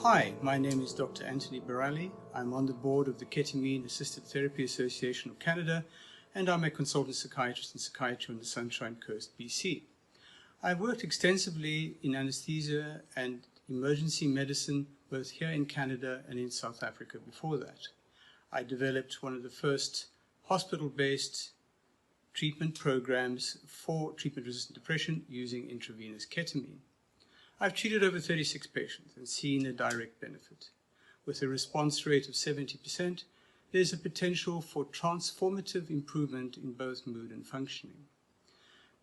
Hi, my name is Dr. Anthony Barali. I'm on the board of the Ketamine Assisted Therapy Association of Canada, and I'm a consultant psychiatrist in psychiatry on the Sunshine Coast, BC. I've worked extensively in anesthesia and emergency medicine, both here in Canada and in South Africa before that. I developed one of the first hospital-based treatment programs for treatment-resistant depression using intravenous ketamine. I've treated over 36 patients and seen a direct benefit. With a response rate of 70%, there's a potential for transformative improvement in both mood and functioning.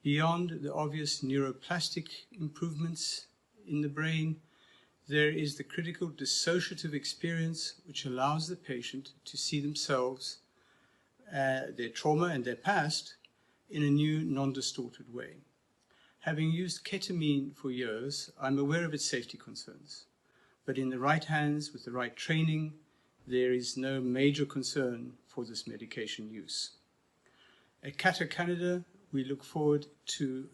Beyond the obvious neuroplastic improvements in the brain, there is the critical dissociative experience which allows the patient to see themselves, their trauma and their past in a new, non-distorted way. Having used ketamine for years, I'm aware of its safety concerns. But in the right hands, with the right training, there is no major concern for this medication use. At Cato Canada, we look forward to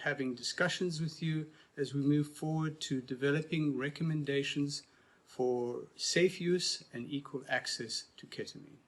having discussions with you as we move forward to developing recommendations for safe use and equal access to ketamine.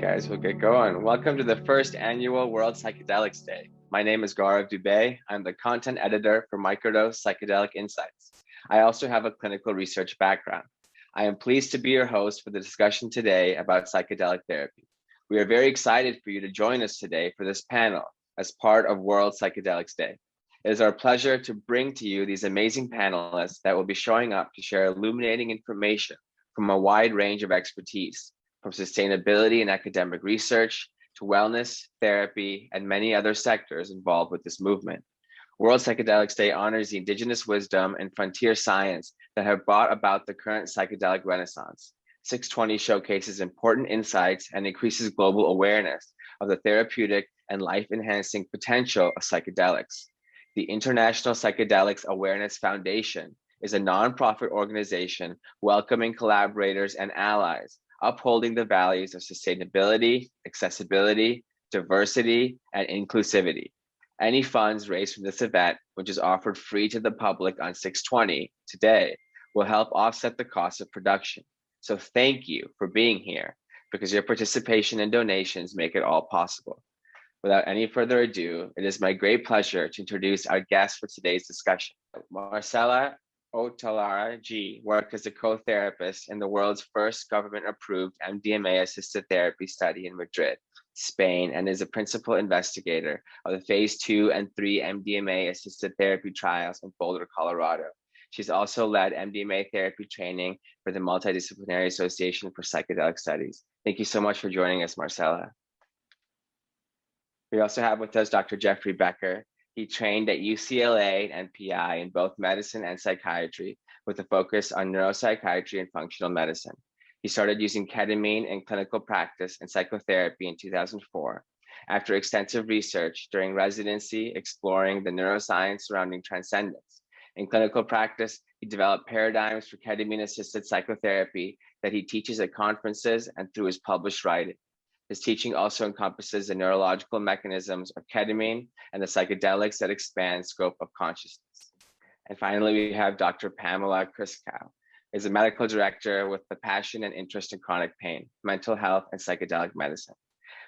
Guys, we'll get going. Welcome to the first annual World Psychedelics Day. My name is Gaurav Dubey. I'm the content editor for Microdose Psychedelic Insights. I also have a clinical research background. I am pleased to be your host for the discussion today about psychedelic therapy. We are very excited for you to join us today for this panel as part of World Psychedelics Day. It is our pleasure to bring to you these amazing panelists that will be showing up to share illuminating information from a wide range of expertise, from sustainability and academic research to wellness, therapy, and many other sectors involved with this movement. World Psychedelics Day honors the indigenous wisdom and frontier science that have brought about the current psychedelic renaissance. 620 showcases important insights and increases global awareness of the therapeutic and life-enhancing potential of psychedelics. The International Psychedelics Awareness Foundation is a nonprofit organization welcoming collaborators and allies, upholding the values of sustainability, accessibility, diversity, and inclusivity. Any funds raised from this event, which is offered free to the public on 620 today, will help offset the cost of production. So thank you for being here, because your participation and donations make it all possible. Without any further ado, it is my great pleasure to introduce our guest for today's discussion. Marcela Otalara G worked as a co-therapist in the world's first government-approved MDMA-assisted therapy study in Madrid, Spain, and is a principal investigator of the phase 2 and 3 MDMA-assisted therapy trials in Boulder, Colorado. She's also led MDMA therapy training for the Multidisciplinary Association for Psychedelic Studies. Thank you so much for joining us, Marcela. We also have with us Dr. Jeffrey Becker. He trained at UCLA and NPI in both medicine and psychiatry with a focus on neuropsychiatry and functional medicine. He started using ketamine in clinical practice and psychotherapy in 2004. After extensive research during residency exploring the neuroscience surrounding transcendence. In clinical practice, he developed paradigms for ketamine-assisted psychotherapy that he teaches at conferences and through his published writing. His teaching also encompasses the neurological mechanisms of ketamine and the psychedelics that expand scope of consciousness. And finally, we have Dr. Pamela Kriskow, is a medical director with the passion and interest in chronic pain, mental health, and psychedelic medicine.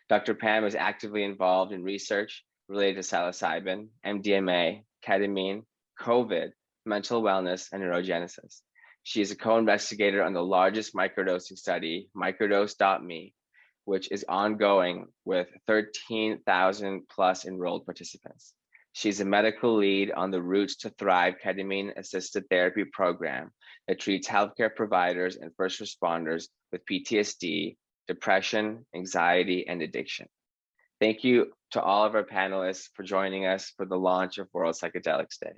Dr. Pam is actively involved in research related to psilocybin, MDMA, ketamine, COVID, mental wellness, and neurogenesis. She is a co-investigator on the largest microdosing study, microdose.me, which is ongoing with 13,000 plus enrolled participants. She's a medical lead on the Roots to Thrive ketamine-assisted therapy program that treats healthcare providers and first responders with PTSD, depression, anxiety, and addiction. Thank you to all of our panelists for joining us for the launch of World Psychedelics Day.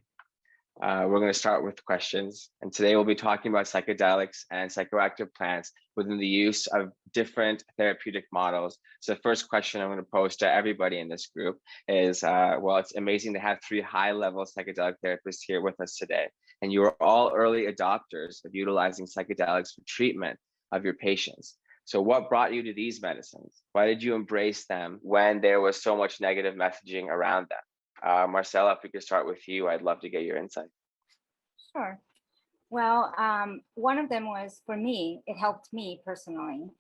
We're going to start with questions, and today we'll be talking about psychedelics and psychoactive plants within the use of different therapeutic models. So the first question I'm going to pose to everybody in this group is, well, it's amazing to have 3 high-level psychedelic therapists here with us today, and you are all early adopters of utilizing psychedelics for treatment of your patients. So what brought you to these medicines? Why did you embrace them when there was so much negative messaging around them? Marcella, if we could start with you, I'd love to get your insight. Sure. Well, one of them was, for me, it helped me personally.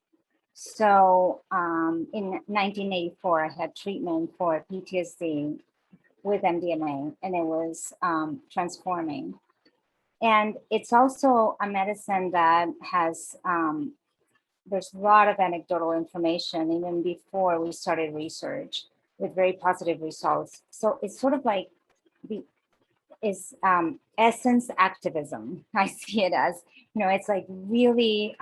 So in 1984, I had treatment for PTSD with MDMA, and it was transforming. And it's also a medicine that has, there's a lot of anecdotal information, even before we started research, with very positive results. So it's sort of like essence activism. I see it as, it's like really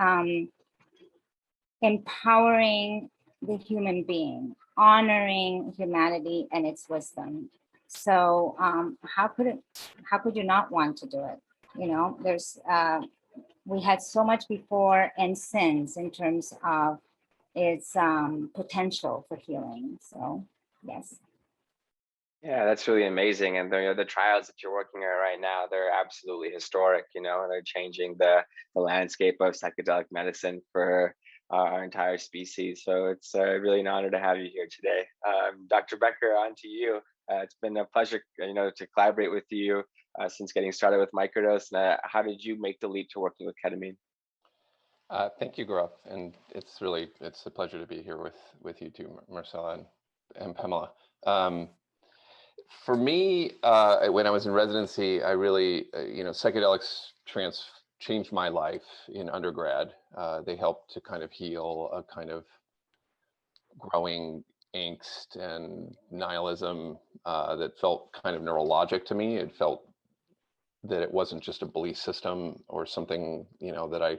empowering the human being, honoring humanity and its wisdom. So how could you not want to do it? There's we had so much before and since in terms of its potential for healing. So yes. Yeah, that's really amazing. And the trials that you're working on right now, they're absolutely historic, and they're changing the landscape of psychedelic medicine for our entire species. So it's really an honor to have you here today. Dr. Becker, on to you. It's been a pleasure, to collaborate with you since getting started with microdose. And how did you make the leap to working with ketamine? Thank you, Gaurav. And it's a pleasure to be here with you too, Marcella and Pamela. For me, when I was in residency, I really, psychedelics changed my life in undergrad. They helped to kind of heal a kind of growing angst and nihilism that felt kind of neurologic to me. It felt that it wasn't just a belief system or something, that I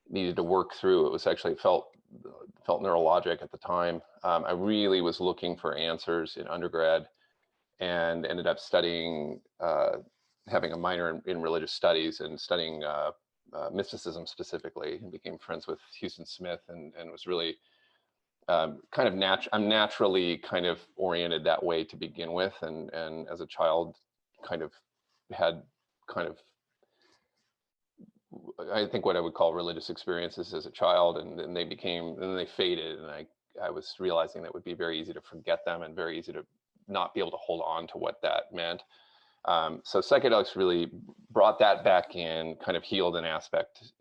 needed to work through. It was actually felt neurologic at the time. I really was looking for answers in undergrad, and ended up studying, having a minor in religious studies and studying mysticism specifically, and became friends with Houston Smith, and was really I'm naturally kind of oriented that way to begin with, and as a child kind of had I think what I would call religious experiences as a child, and then they faded, and I was realizing that it would be very easy to forget them and very easy to not be able to hold on to what that meant. So psychedelics really brought that back in, kind of healed an aspect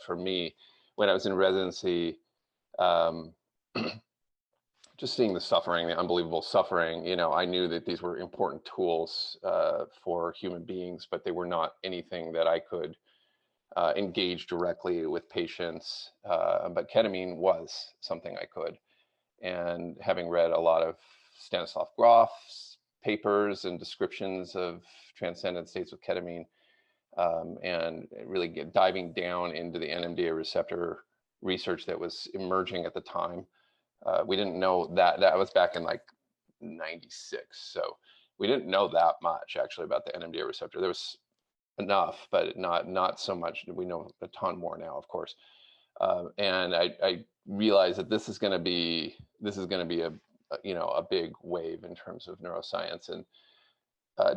for me. When I was in residency, just seeing the suffering, the unbelievable suffering, I knew that these were important tools for human beings, but they were not anything that I could engage directly with patients. But ketamine was something I could. And having read a lot of Stanislav Grof's papers and descriptions of transcendent states with ketamine, and really diving down into the NMDA receptor research that was emerging at the time. We didn't know that was back in like 96. So we didn't know that much actually about the NMDA receptor. There was enough, but not so much. We know a ton more now, of course. And I realized that this is going to be a big wave in terms of neuroscience, and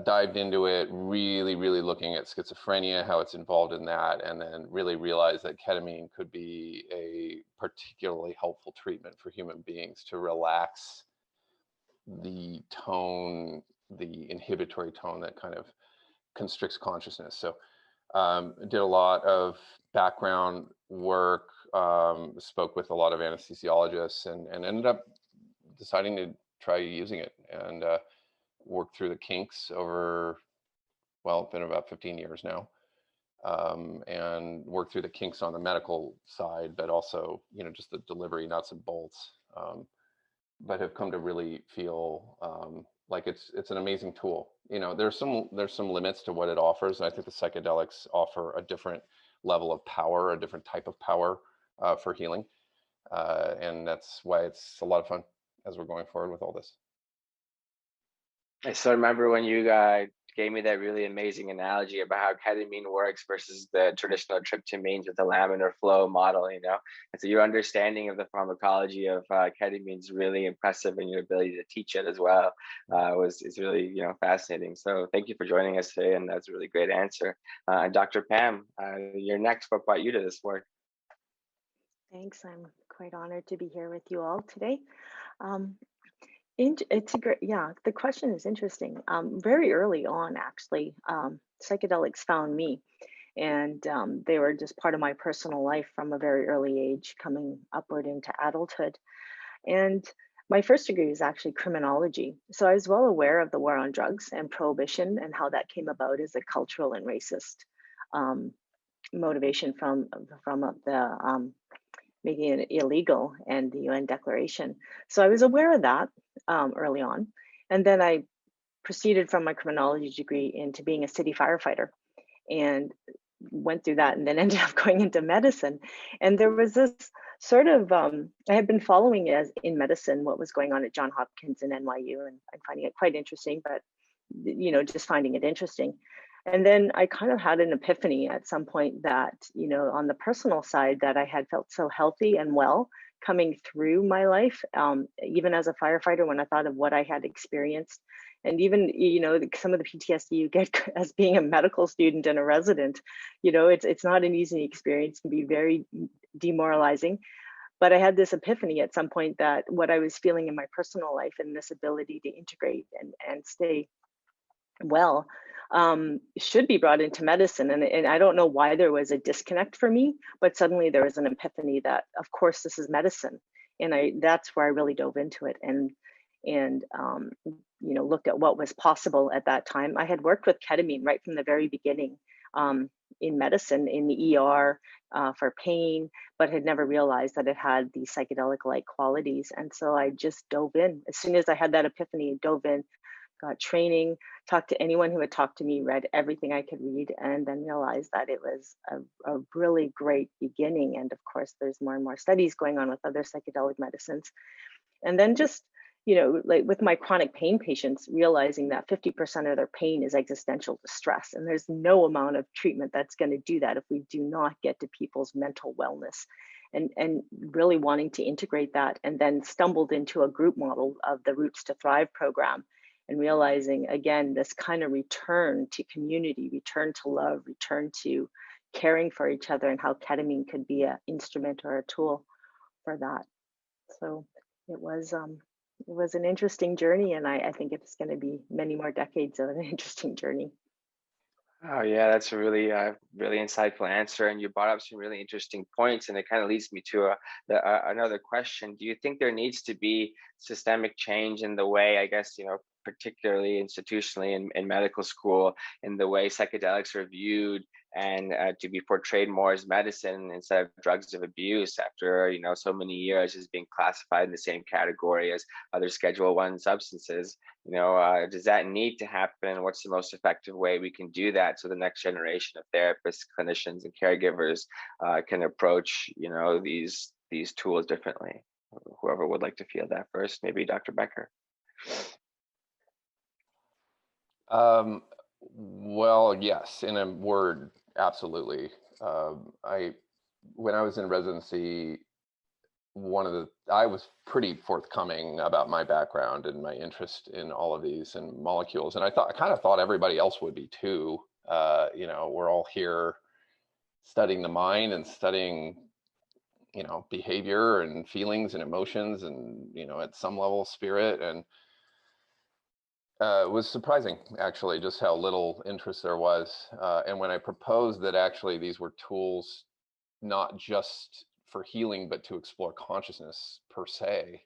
dived into it, really looking at schizophrenia, how it's involved in that, and then really realized that ketamine could be a particularly helpful treatment for human beings to relax the tone, the inhibitory tone that kind of constricts consciousness. So did a lot of background work, spoke with a lot of anesthesiologists, and ended up deciding to try using it, and worked through the kinks over, well, it's been about 15 years now, and worked through the kinks on the medical side, but also, just the delivery nuts and bolts, but have come to really feel like it's an amazing tool. There's some limits to what it offers, and I think the psychedelics offer a different level of power, a different type of power for healing, and that's why it's a lot of fun. as we're going forward with all this. I still remember when you gave me that really amazing analogy about how ketamine works versus the traditional tryptamines with the laminar flow model, you know? And so your understanding of the pharmacology of ketamine is really impressive, and your ability to teach it as well is really, you know, fascinating. So thank you for joining us today, and that's a really great answer. And Dr. Pam, you're next. What brought you to this work? Thanks. I'm quite honored to be here with you all today. Um, it's a great, yeah, the question is interesting. Very early on, actually, psychedelics found me, and they were just part of my personal life from a very early age, coming upward into adulthood. And my first degree is actually criminology. So I was well aware of the war on drugs and prohibition and how that came about as a cultural and racist um, motivation from the making it illegal and the UN declaration. So I was aware of that early on. And then I proceeded from my criminology degree into being a city firefighter and went through that and then ended up going into medicine. And there was this sort of, I had been following as in medicine what was going on at Johns Hopkins and NYU, and I'm finding it quite interesting, but you know, just finding it interesting. And then I kind of had an epiphany at some point that, you know, on the personal side, that I had felt so healthy and well coming through my life, even as a firefighter, when I thought of what I had experienced. And even, you know, some of the PTSD you get as being a medical student and a resident, you know, it's not an easy experience, it can be very demoralizing. But I had this epiphany at some point that what I was feeling in my personal life and this ability to integrate and stay well should be brought into medicine. And I don't know why there was a disconnect for me, but suddenly there was an epiphany that, of course, this is medicine. And that's where I really dove into it and you know, looked at what was possible at that time. I had worked with ketamine right from the very beginning in medicine, in the ER for pain, but had never realized that it had these psychedelic-like qualities. And so I just dove in. As soon as I had that epiphany, dove in, got training, talked to anyone who had talked to me, read everything I could read, and then realized that it was a really great beginning. And of course, there's more and more studies going on with other psychedelic medicines. And then just, you know, like with my chronic pain patients, realizing that 50% of their pain is existential distress. And there's no amount of treatment that's going to do that if we do not get to people's mental wellness. And really wanting to integrate that, and then stumbled into a group model of the Roots to Thrive program, and realizing again this kind of return to community, return to love, return to caring for each other, and how ketamine could be an instrument or a tool for that. So it was an interesting journey, and I think it's going to be many more decades of an interesting journey. Oh yeah, that's a really, really insightful answer, and you brought up some really interesting points, and it kind of leads me to another question. Do you think there needs to be systemic change in the way, I guess, you know, particularly institutionally in medical school, in the way psychedelics are viewed, and to be portrayed more as medicine instead of drugs of abuse, after, you know, so many years as being classified in the same category as other Schedule I substances? You know, does that need to happen? What's the most effective way we can do that so the next generation of therapists, clinicians, and caregivers can approach, you know, these tools differently? Whoever would like to field that first, maybe Dr. Becker. Well, yes, in a word, absolutely. When I was in residency, I was pretty forthcoming about my background and my interest in all of these and molecules, and I kind of thought everybody else would be too. You know, we're all here studying the mind and studying, you know, behavior and feelings and emotions, and, you know, at some level, spirit. And it was surprising, actually, just how little interest there was. And when I proposed that actually these were tools not just for healing, but to explore consciousness per se,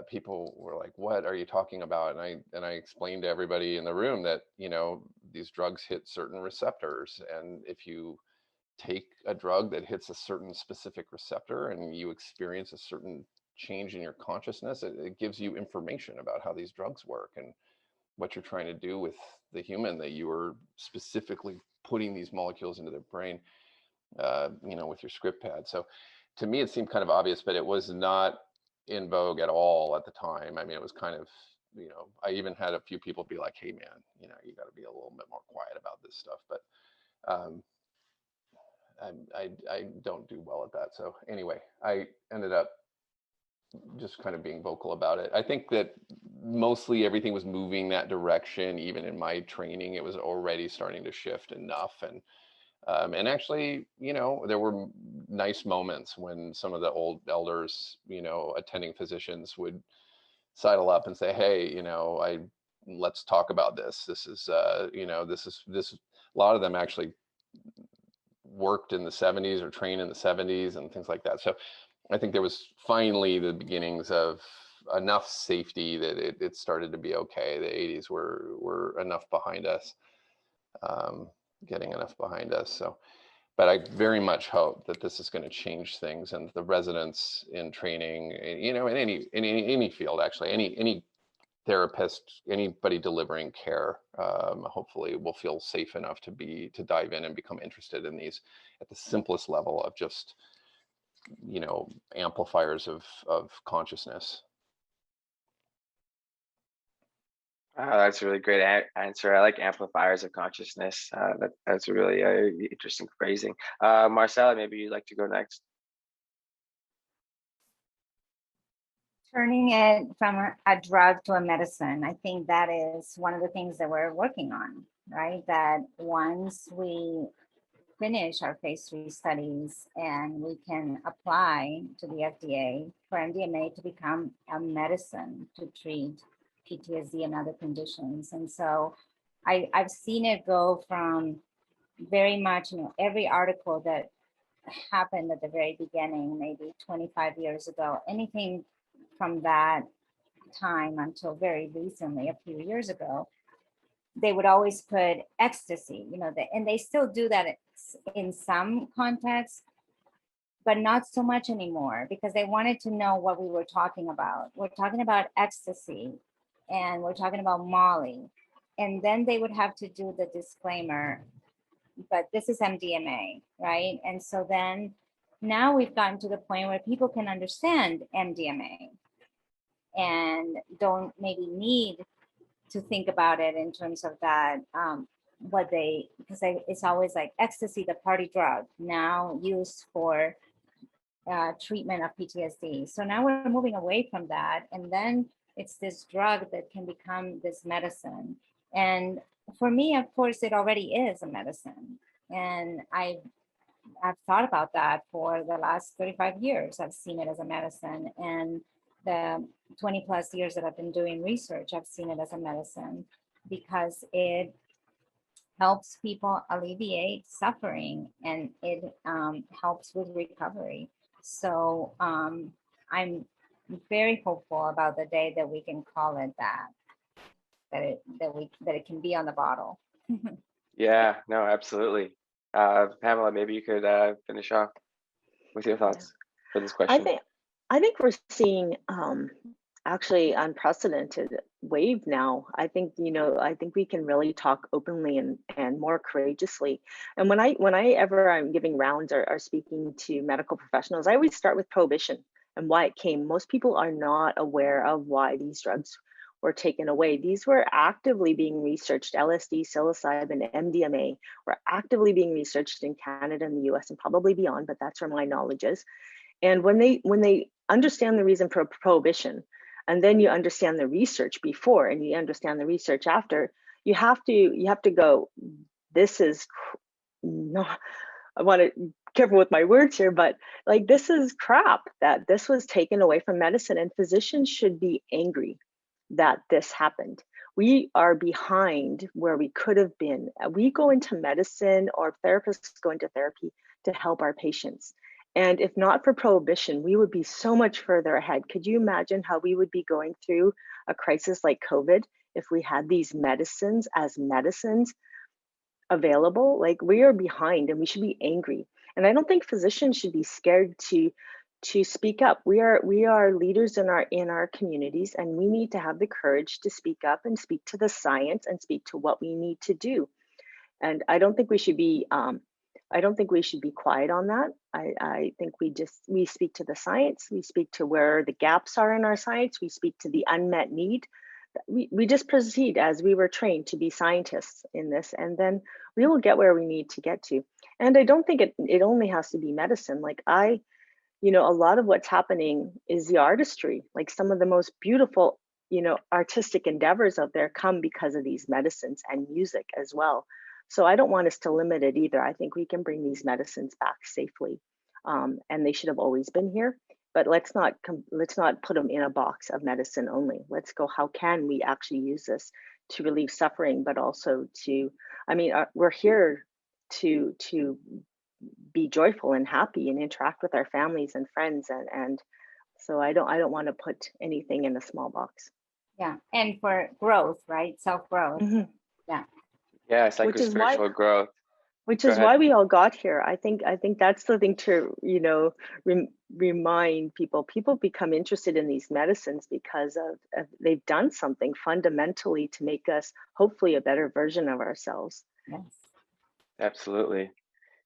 people were like, "What are you talking about?" And I explained to everybody in the room that, you know, these drugs hit certain receptors, and if you take a drug that hits a certain specific receptor and you experience a certain change in your consciousness, it gives you information about how these drugs work and what you're trying to do with the human that you are specifically putting these molecules into their brain, you know, with your script pad. So to me, it seemed kind of obvious, but it was not in vogue at all at the time. I mean, it was kind of, I even had a few people be like, hey man, you got to be a little bit more quiet about this stuff. But um, I don't do well at that. So anyway, I ended up just kind of being vocal about it. I think that mostly everything was moving that direction. Even in my training, it was already starting to shift enough. And actually, there were nice moments when some of the old elders, attending physicians would sidle up and say, hey, let's talk about this. This is, this, a lot of them actually worked in the 70s or trained in the 70s and things like that. So I think there was finally the beginnings of enough safety that it started to be okay. The 80s were enough behind us, getting enough behind us. So, but I very much hope that this is going to change things, and the residents in training, in any field, actually, any therapist, anybody delivering care, hopefully will feel safe enough to dive in and become interested in these at the simplest level of just, amplifiers of consciousness. That's a really great answer. I like amplifiers of consciousness. That's a really interesting phrasing. Marcella, maybe you'd like to go next. Turning it from a drug to a medicine, I think that is one of the things that we're working on, right? That once we finish our phase 3 studies and we can apply to the FDA for MDMA to become a medicine to treat PTSD and other conditions. And so I've seen it go from very much, every article that happened at the very beginning, maybe 25 years ago, anything from that time until very recently, a few years ago, they would always put ecstasy, and they still do that in some contexts, but not so much anymore, because they wanted to know what we were talking about. We're talking about ecstasy and we're talking about Molly. And then they would have to do the disclaimer, but this is MDMA, right? And so then now we've gotten to the point where people can understand MDMA and don't maybe need to think about it in terms of that, because it's always like ecstasy, the party drug, now used for treatment of PTSD. So now we're moving away from that. And then it's this drug that can become this medicine. And for me, of course, it already is a medicine. And I've thought about that for the last 35 years. I've seen it as a medicine. And the 20 plus years that I've been doing research, I've seen it as a medicine because it helps people alleviate suffering and it helps with recovery. So I'm very hopeful about the day that we can call it that it can be on the bottle. Yeah, no, absolutely. Pamela, maybe you could finish off with your thoughts for this question. I think we're seeing actually unprecedented wave now. I think we can really talk openly and more courageously. And when I'm giving rounds or speaking to medical professionals, I always start with prohibition and why it came. Most people are not aware of why these drugs were taken away. These were actively being researched. LSD, psilocybin, MDMA were actively being researched in Canada and the US and probably beyond, but that's where my knowledge is. And when they understand the reason for prohibition, and then you understand the research before and you understand the research after, you have to go, this is not, I want to be careful with my words here, but like, this is crap that this was taken away from medicine, and physicians should be angry that this happened. We are behind where we could have been. We go into medicine, or therapists go into therapy to help our patients. And if not for prohibition, we would be so much further ahead. Could you imagine how we would be going through a crisis like COVID if we had these medicines as medicines available? Like, we are behind and we should be angry. And I don't think physicians should be scared to speak up. We are leaders in our communities, and we need to have the courage to speak up and speak to the science and speak to what we need to do. And I don't think we should be I don't think we should be quiet on that. I think we speak to the science, we speak to where the gaps are in our science, we speak to the unmet need. We just proceed as we were trained to be scientists in this, and then we will get where we need to get to. And I don't think it only has to be medicine. Like a lot of what's happening is the artistry. Like some of the most beautiful, artistic endeavors out there come because of these medicines and music as well. So I don't want us to limit it either. I think we can bring these medicines back safely, and they should have always been here. But let's not put them in a box of medicine only. Let's go. How can we actually use this to relieve suffering, but also to? I mean, we're here to be joyful and happy and interact with our families and friends, and so I don't want to put anything in a small box. Yeah, and for growth, right? Self-growth. Mhm. Yeah. Yeah, it's like Which a is why spiritual growth. which Go is ahead. why we all got here. I think that's the thing to remind people. People become interested in these medicines because of they've done something fundamentally to make us hopefully a better version of ourselves. Yes. Absolutely.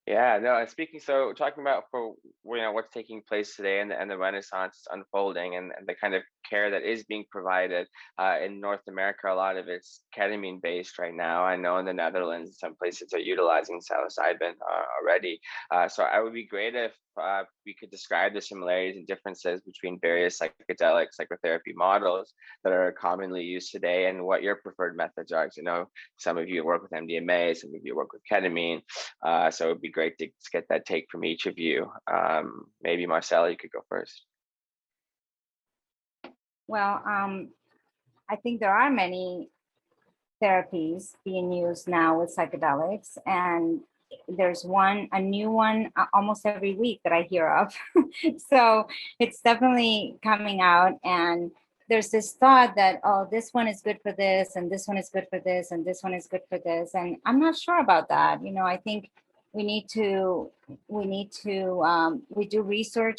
Yeah, no, and so talking about for what's taking place today and the Renaissance is unfolding and the kind of care that is being provided in North America, a lot of it's ketamine based right now. I know in the Netherlands, some places are utilizing psilocybin already. So it would be great if we could describe the similarities and differences between various psychedelic psychotherapy models that are commonly used today and what your preferred methods are. Some of you work with MDMA, some of you work with ketamine. So it would be great to get that take from each of you. Maybe Marcella, you could go first. Well, I think there are many therapies being used now with psychedelics, and there's a new one almost every week that I hear of. So it's definitely coming out, and there's this thought that, oh, this one is good for this, and this one is good for this, and this one is good for this, and I'm not sure about that. I think we do research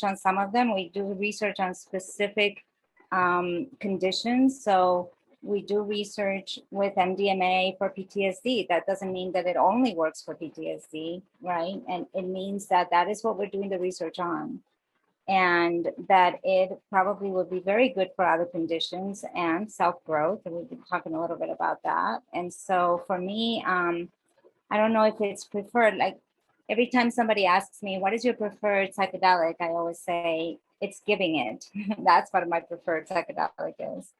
on some of them. We do research on specific conditions. So we do research with MDMA for PTSD. That doesn't mean that it only works for PTSD, right? And it means that that is what we're doing the research on, and that it probably would be very good for other conditions and self-growth. And we've been talking a little bit about that. And so for me, I don't know if it's preferred. Like every time somebody asks me, what is your preferred psychedelic? I always say it's giving it. That's what my preferred psychedelic is.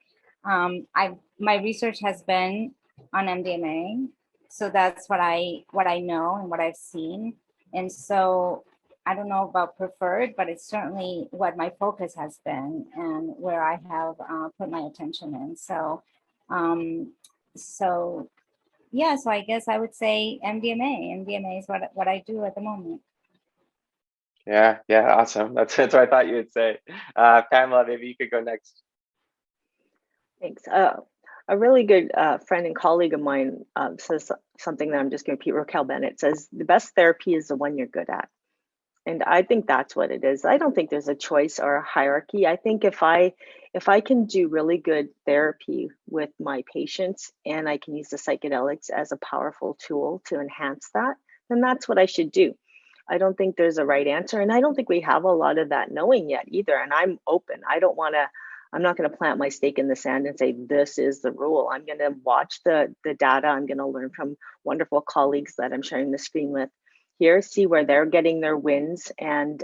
My research has been on MDMA, so that's what I know and what I've seen. And so I don't know about preferred, but it's certainly what my focus has been and where I have put my attention in. So yeah, so I guess I would say MDMA. MDMA is what I do at the moment. Yeah, awesome. That's what I thought you would say. Pamela, maybe you could go next. Thanks. A really good friend and colleague of mine says something that I'm just going to repeat. Raquel Bennett says, the best therapy is the one you're good at. And I think that's what it is. I don't think there's a choice or a hierarchy. I think if I can do really good therapy with my patients and I can use the psychedelics as a powerful tool to enhance that, then that's what I should do. I don't think there's a right answer. And I don't think we have a lot of that knowing yet either. And I'm open. I'm not going to plant my stake in the sand and say, this is the rule. I'm going to watch the data. I'm going to learn from wonderful colleagues that I'm sharing the screen with here, see where they're getting their wins, and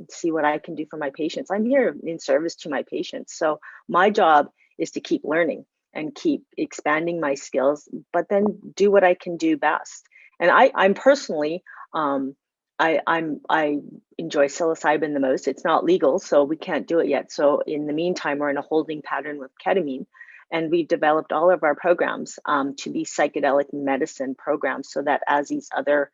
see what I can do for my patients. I'm here in service to my patients. So my job is to keep learning and keep expanding my skills, but then do what I can do best. And I'm personally, I enjoy psilocybin the most. It's not legal, so we can't do it yet. So in the meantime, we're in a holding pattern with ketamine, and we've developed all of our programs to be psychedelic medicine programs, so that as these other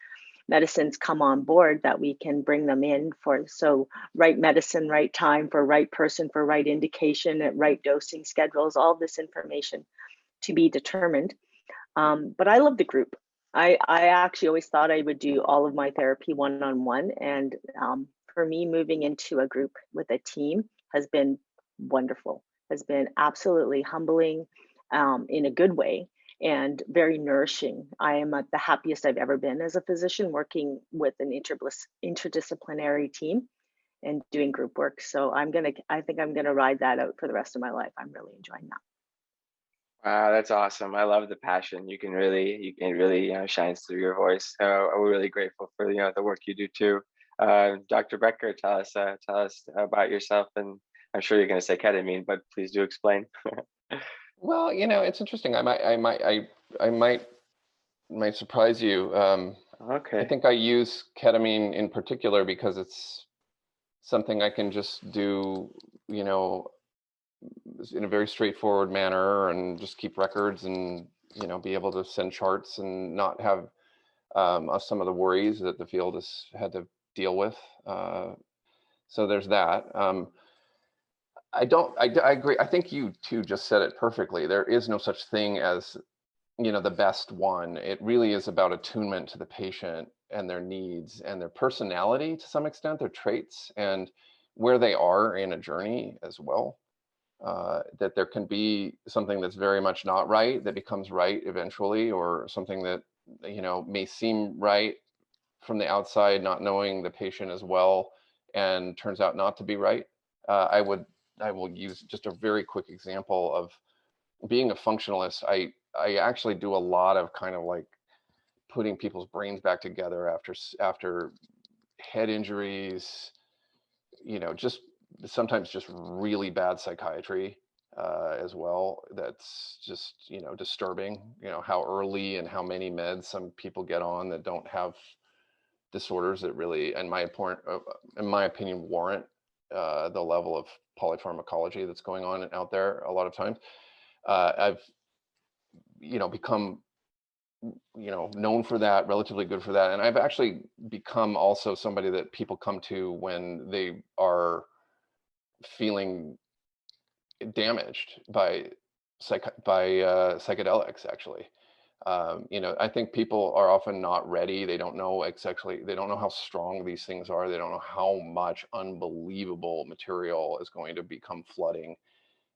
medicines come on board, that we can bring them in so right medicine, right time for right person for right indication at right dosing schedules, all this information to be determined. But I love the group. I actually always thought I would do all of my therapy one-on-one. And for me, moving into a group with a team has been wonderful, has been absolutely humbling in a good way. and very nourishing. I am at the happiest I've ever been as a physician working with an interdisciplinary team and doing group work. So I think I'm gonna ride that out for the rest of my life. I'm really enjoying that. Wow, that's awesome. I love the passion. You can really, shines through your voice. So we're really grateful for, the work you do too. Dr. Becker, tell us about yourself, and I'm sure you're going to say ketamine, but please do explain. Well, it's interesting. I might surprise you. I Okay. think I use ketamine in particular because it's something I can just do, in a very straightforward manner and just keep records and, be able to send charts and not have some of the worries that the field has had to deal with. So there's that. I agree. I think you too just said it perfectly. There is no such thing as, the best one. It really is about attunement to the patient and their needs and their personality to some extent, their traits, and where they are in a journey as well. That there can be something that's very much not right that becomes right eventually, or something that, may seem right from the outside, not knowing the patient as well, and turns out not to be right. I will use just a very quick example of being a functionalist. I actually do a lot of kind of like putting people's brains back together after head injuries, just sometimes just really bad psychiatry as well. That's just, disturbing, how early and how many meds some people get on that don't have disorders that really, in my opinion, warrant the level of polypharmacology that's going on out there a lot of times. I've, become, known for that, relatively good for that. And I've actually become also somebody that people come to when they are feeling damaged by psychedelics, actually. I think people are often not ready. They don't know exactly, they don't know how strong these things are. They don't know how much unbelievable material is going to become flooding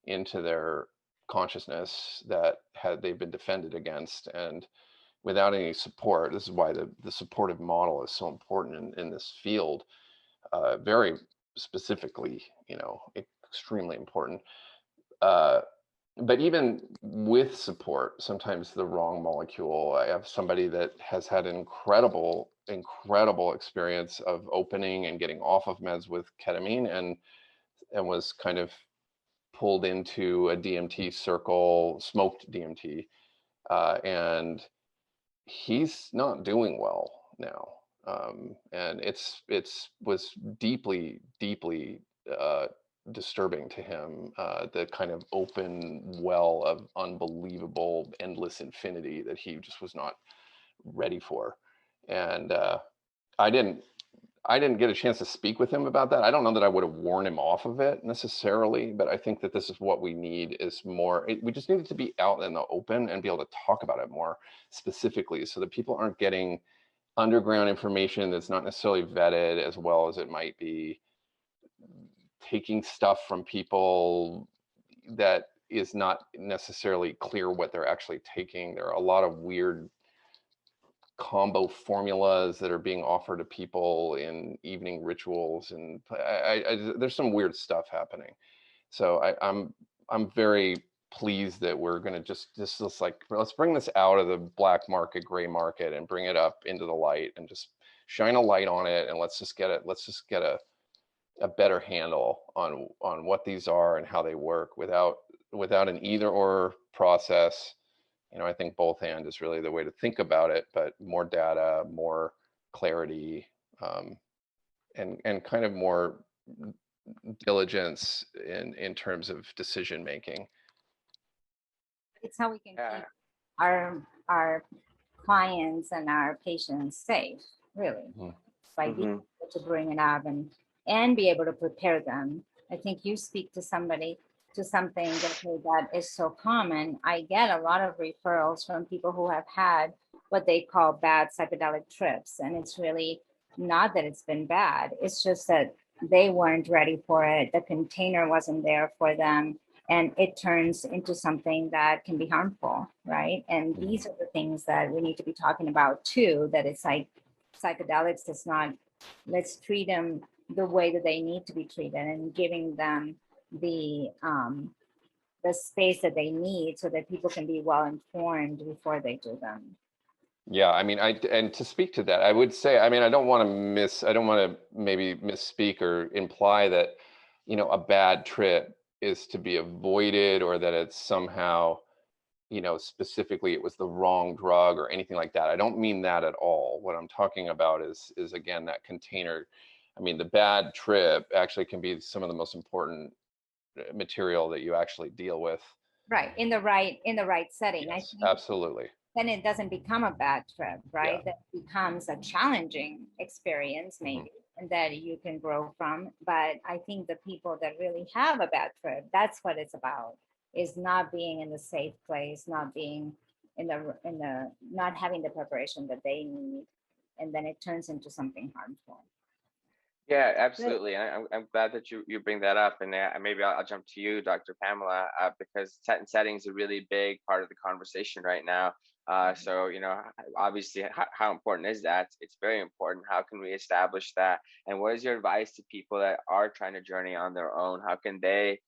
into their consciousness that they've been defended against. And without any support, this is why the supportive model is so important in this field, very specifically, extremely important. But even with support, sometimes the wrong molecule. I have somebody that has had incredible experience of opening and getting off of meds with ketamine, and was kind of pulled into a DMT circle, smoked DMT, and he's not doing well now. And was deeply disturbing to him, the kind of open well of unbelievable endless infinity that he just was not ready for. And I didn't get a chance to speak with him about that. I don't know that I would have warned him off of it necessarily, but I think that this is what we need, is more, we just need it to be out in the open and be able to talk about it more specifically, so that people aren't getting underground information that's not necessarily vetted as well as it might be, taking stuff from people that is not necessarily clear what they're actually taking. There are a lot of weird combo formulas that are being offered to people in evening rituals, and there's some weird stuff happening. So I'm very pleased that we're going to just like, let's bring this out of the black market, gray market, and bring it up into the light, and just shine a light on it, and let's just get a better handle on what these are and how they work, without an either or process. I think both and is really the way to think about it, but more data, more clarity, and kind of more diligence in terms of decision making. It's how we can Yeah. keep our clients and our patients safe, really, by being able to bring it up and be able to prepare them. I think you speak to something that is so common. I get a lot of referrals from people who have had what they call bad psychedelic trips. And it's really not that it's been bad. It's just that they weren't ready for it. The container wasn't there for them. and it turns into something that can be harmful, right? And these are the things that we need to be talking about too, that it's like psychedelics is not, let's treat them the way that they need to be treated and giving them the space that they need so that people can be well informed before they do them. Yeah, I mean, and to speak to that, I would say, I mean, I don't want to maybe misspeak or imply that, a bad trip is to be avoided or that it's somehow, specifically it was the wrong drug or anything like that. I don't mean that at all. What I'm talking about is again, that container. I mean, the bad trip actually can be some of the most important material that you actually deal with. Right, in the right setting. I Yes, think absolutely. then it doesn't become a bad trip, right? Yeah. That becomes a challenging experience, maybe, and that you can grow from. But I think the people that really have a bad trip, that's what it's about, is not being in the safe place, not being in the not having the preparation that they need, and then it turns into something harmful. Yeah, Right. absolutely. And I'm glad that you bring that up. And maybe I'll jump to you, Dr. Pamela, because set and setting is a really big part of the conversation right now. So, obviously, how important is that? It's very important. How can we establish that? And what is your advice to people that are trying to journey on their own? How can they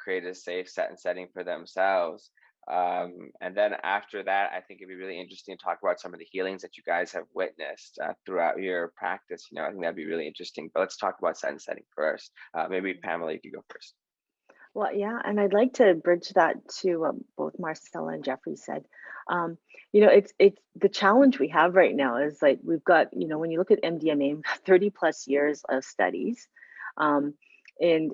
create a safe set and setting for themselves? And then after that, I think it'd be really interesting to talk about some of the healings that you guys have witnessed throughout your practice. I think that'd be really interesting. But let's talk about set and setting first. Maybe Pamela, you could go first. Well, yeah, and I'd like to bridge that to both Marcella and Jeffrey said. It's the challenge we have right now is like we've got, when you look at MDMA, we've got 30 plus years of studies, um, and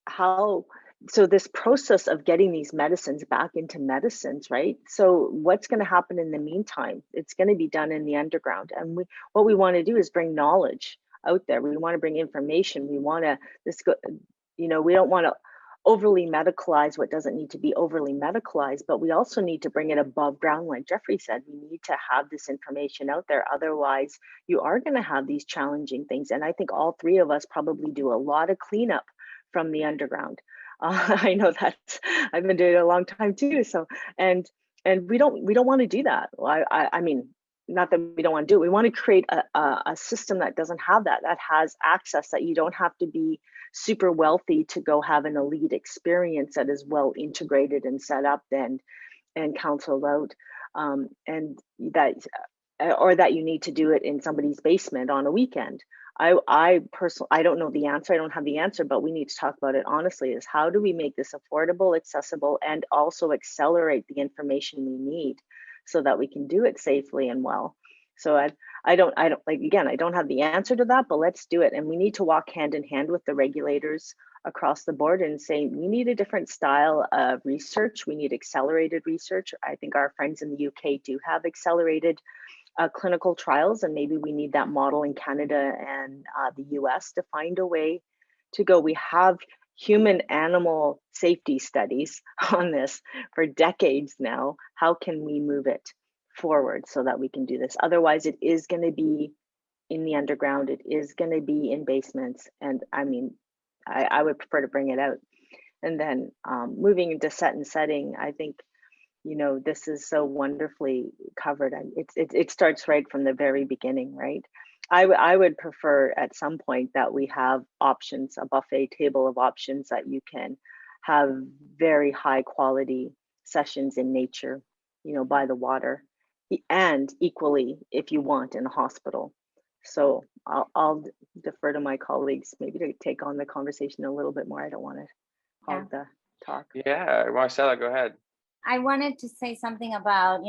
how so this process of getting these medicines back into medicines, right? So what's going to happen in the meantime? It's going to be done in the underground, and what we want to do is bring knowledge out there. We want to bring information. We want to we don't want to overly medicalize what doesn't need to be overly medicalized, but we also need to bring it above ground. Like Jeffrey said, we need to have this information out there. Otherwise, you are going to have these challenging things. And I think all three of us probably do a lot of cleanup from the underground. I know that I've been doing it a long time too. So, and we don't want to do that. I mean, not that we don't want to do it. We want to create a system that doesn't have that has access, that you don't have to be super wealthy to go have an elite experience that is well integrated and set up and counseled out, and that or that you need to do it in somebody's basement on a weekend. I personally, I don't know the answer. I don't have the answer, but we need to talk about it honestly. Is how do we make this affordable, accessible, and also accelerate the information we need so that we can do it safely and well. So I don't like, again, I don't have the answer to that, but let's do it. And we need to walk hand in hand with the regulators across the board and say we need a different style of research. We need accelerated research. I think our friends in the UK do have accelerated clinical trials, and maybe we need that model in Canada and the US to find a way to go. We have human animal safety studies on this for decades now. How can we move it forward so that we can do this? Otherwise, it is going to be in the underground, it is going to be in basements. And I mean, I would prefer to bring it out. And then moving into set and setting, I think this is so wonderfully covered. It starts right from the very beginning, right? I would prefer at some point that we have options, a buffet table of options that you can have very high quality sessions in nature, by the water, and equally if you want in a hospital. So I'll defer to my colleagues maybe to take on the conversation a little bit more. I don't want to hog the talk. Yeah, Marcella, go ahead. I wanted to say something about,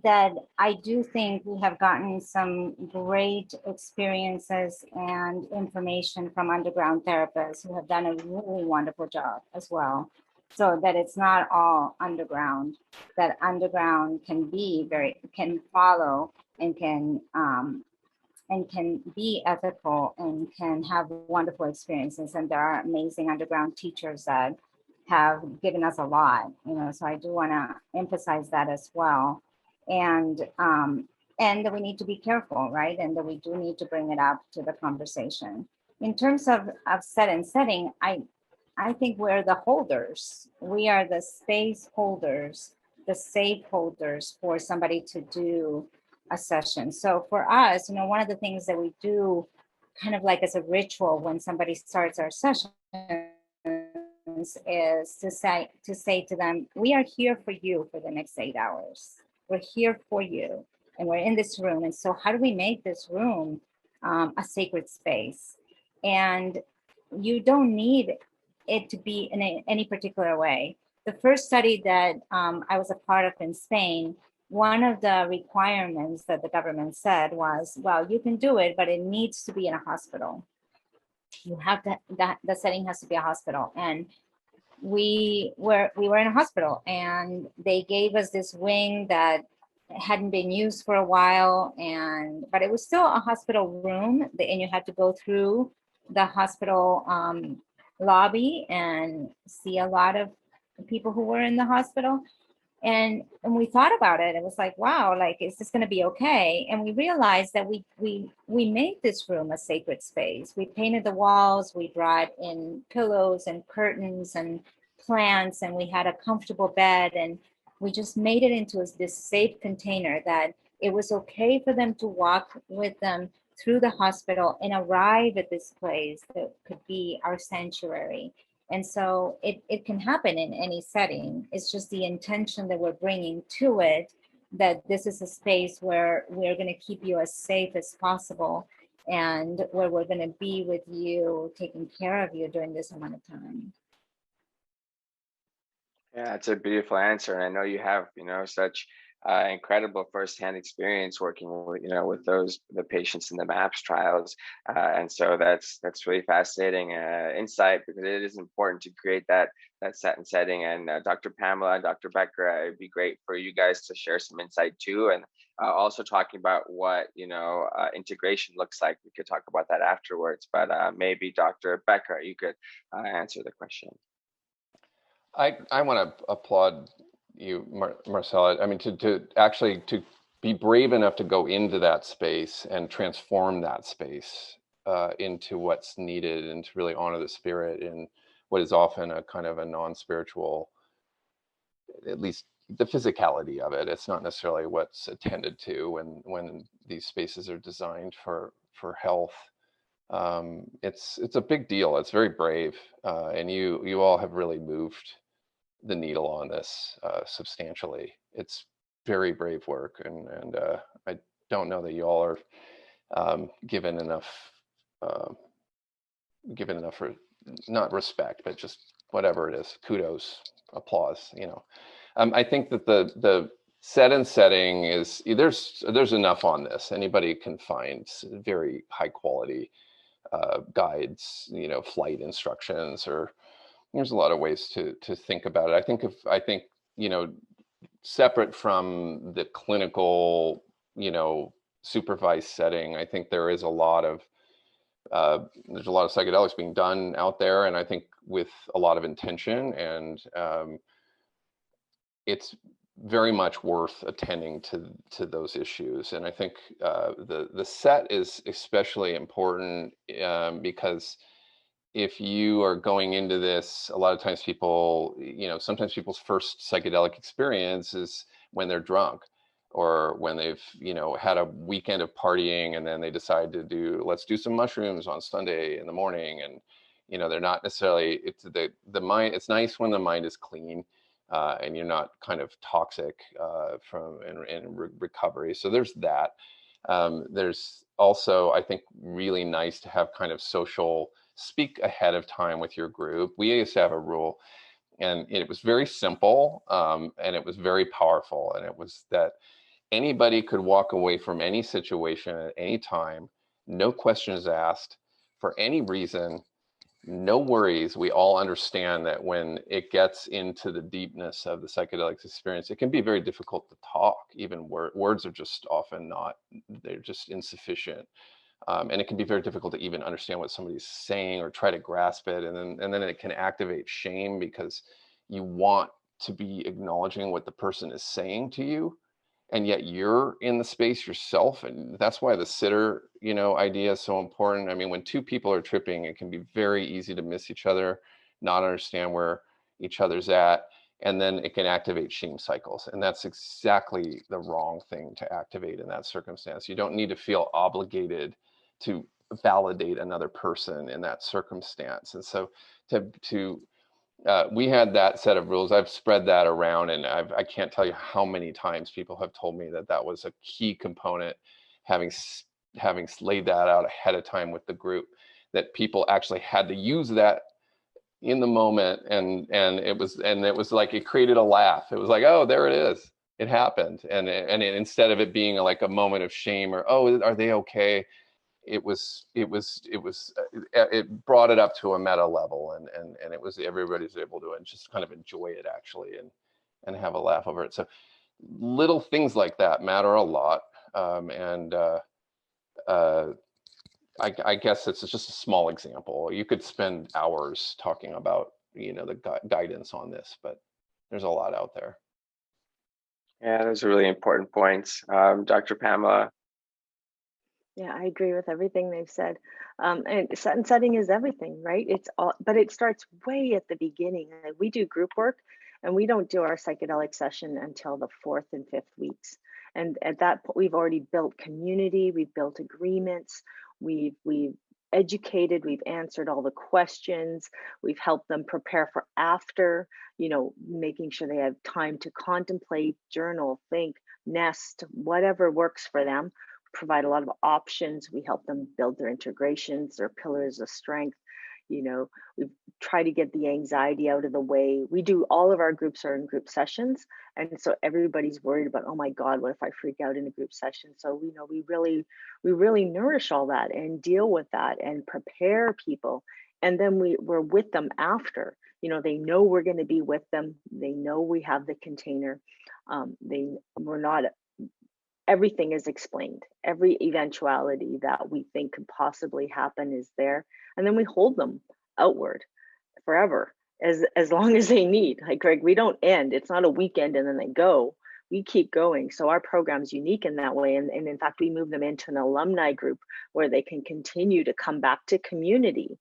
that I do think we have gotten some great experiences and information from underground therapists who have done a really wonderful job as well. So that it's not all underground, that underground can follow and can be ethical and can have wonderful experiences. And there are amazing underground teachers that have given us a lot, so I do want to emphasize that as well. And that we need to be careful, right? And that we do need to bring it up to the conversation. In terms of set and setting, I think we're the holders. We are the space holders, the safe holders for somebody to do a session. So for us, one of the things that we do kind of like as a ritual when somebody starts our session is to say to them, we are here for you for the next 8 hours. We're here for you, and we're in this room. And so how do we make this room a sacred space? And you don't need it to be in any particular way. The first study that I was a part of in Spain, one of the requirements that the government said was, well, you can do it, but it needs to be in a hospital. You have to, the setting has to be a hospital. And we were in a hospital, and they gave us this wing that hadn't been used for a while, but it was still a hospital room, and you had to go through the hospital lobby and see a lot of people who were in the hospital. And we thought about it. It was like, wow, like, is this going to be okay? And we realized that we made this room a sacred space. We painted the walls, we brought in pillows and curtains and plants, and we had a comfortable bed, and we just made it into this safe container that it was okay for them to walk with them through the hospital and arrive at this place that could be our sanctuary. And so it can happen in any setting. It's just the intention that we're bringing to it, that this is a space where we're going to keep you as safe as possible, and where we're going to be with you, taking care of you during this amount of time. Yeah, it's a beautiful answer, and I know you have, such incredible firsthand experience working with, with the patients in the MAPS trials, and so that's really fascinating insight, because it is important to create that set and setting. And Dr. Pamela and Dr. Becker, it'd be great for you guys to share some insight too, and also talking about what integration looks like. We could talk about that afterwards, but maybe Dr. Becker, you could answer the question. I want to applaud you, Marcella. I mean, to actually to be brave enough to go into that space and transform that space into what's needed, and to really honor the spirit in what is often a kind of a non-spiritual, at least the physicality of it. It's not necessarily what's attended to when these spaces are designed for health. It's a big deal. It's very brave, and you all have really moved the needle on this substantially. It's very brave work, and I don't know that you all are given enough for, not respect, but just whatever it is, kudos, applause. I think that the set and setting is, there's enough on this. Anybody can find very high quality guides, flight instructions, or there's a lot of ways to think about it. I think separate from the clinical, supervised setting, I think there's a lot of psychedelics being done out there, and I think with a lot of intention, and it's very much worth attending to those issues. And I think the set is especially important because if you are going into this, a lot of times people, sometimes people's first psychedelic experience is when they're drunk, or when they've, had a weekend of partying, and then they decide to let's do some mushrooms on Sunday in the morning. And, they're not necessarily, it's the mind, it's nice when the mind is clean, and you're not kind of toxic from in recovery. So there's that. There's also, I think, really nice to have kind of social, speak ahead of time with your group. We used to have a rule, and it was very simple, and it was very powerful. And it was that anybody could walk away from any situation at any time, no questions asked, for any reason, no worries. We all understand that when it gets into the deepness of the psychedelics experience, it can be very difficult to talk. Even words are just often not, they're just insufficient. And it can be very difficult to even understand what somebody's saying or try to grasp it. And then it can activate shame, because you want to be acknowledging what the person is saying to you, and yet you're in the space yourself. And that's why the sitter, idea is so important. I mean, when two people are tripping, it can be very easy to miss each other not understand where each other's at, and then it can activate shame cycles. And that's exactly the wrong thing to activate in that circumstance. You don't need to feel obligated to validate another person in that circumstance. And so we had that set of rules. I've spread that around, and I can't tell you how many times people have told me that that was a key component, having laid that out ahead of time with the group, that people actually had to use that in the moment, and it was like, it created a laugh. It was like, oh, there it is, it happened. And instead of it being like a moment of shame or, oh, are they okay, it brought it up to a meta level, and it was, everybody's able to just kind of enjoy it actually, and have a laugh over it. So little things like that matter a lot. I guess it's just a small example. You could spend hours talking about, the guidance on this, but there's a lot out there. Yeah, those are really important points. Dr. Pamela. Yeah, I agree with everything they've said. And setting is everything, right? It's all, but it starts way at the beginning. Like, we do group work, and we don't do our psychedelic session until the 4th and 5th weeks. And at that point, we've already built community, we've built agreements, we've educated, we've answered all the questions, we've helped them prepare for after, making sure they have time to contemplate, journal, think, nest, whatever works for them. Provide a lot of options. We help them build their integrations, their pillars of strength. We try to get the anxiety out of the way. We do, all of our groups are in group sessions, and so everybody's worried about, oh my God, what if I freak out in a group session? So we really nourish all that and deal with that and prepare people, and then we're with them after. They know we're going to be with them. They know we have the container. We're not. Everything is explained. Every eventuality that we think could possibly happen is there. And then we hold them outward forever, as long as they need. Like, Greg, we don't end. It's not a weekend and then they go. We keep going. So our program's unique in that way. And in fact, we move them into an alumni group where they can continue to come back to community.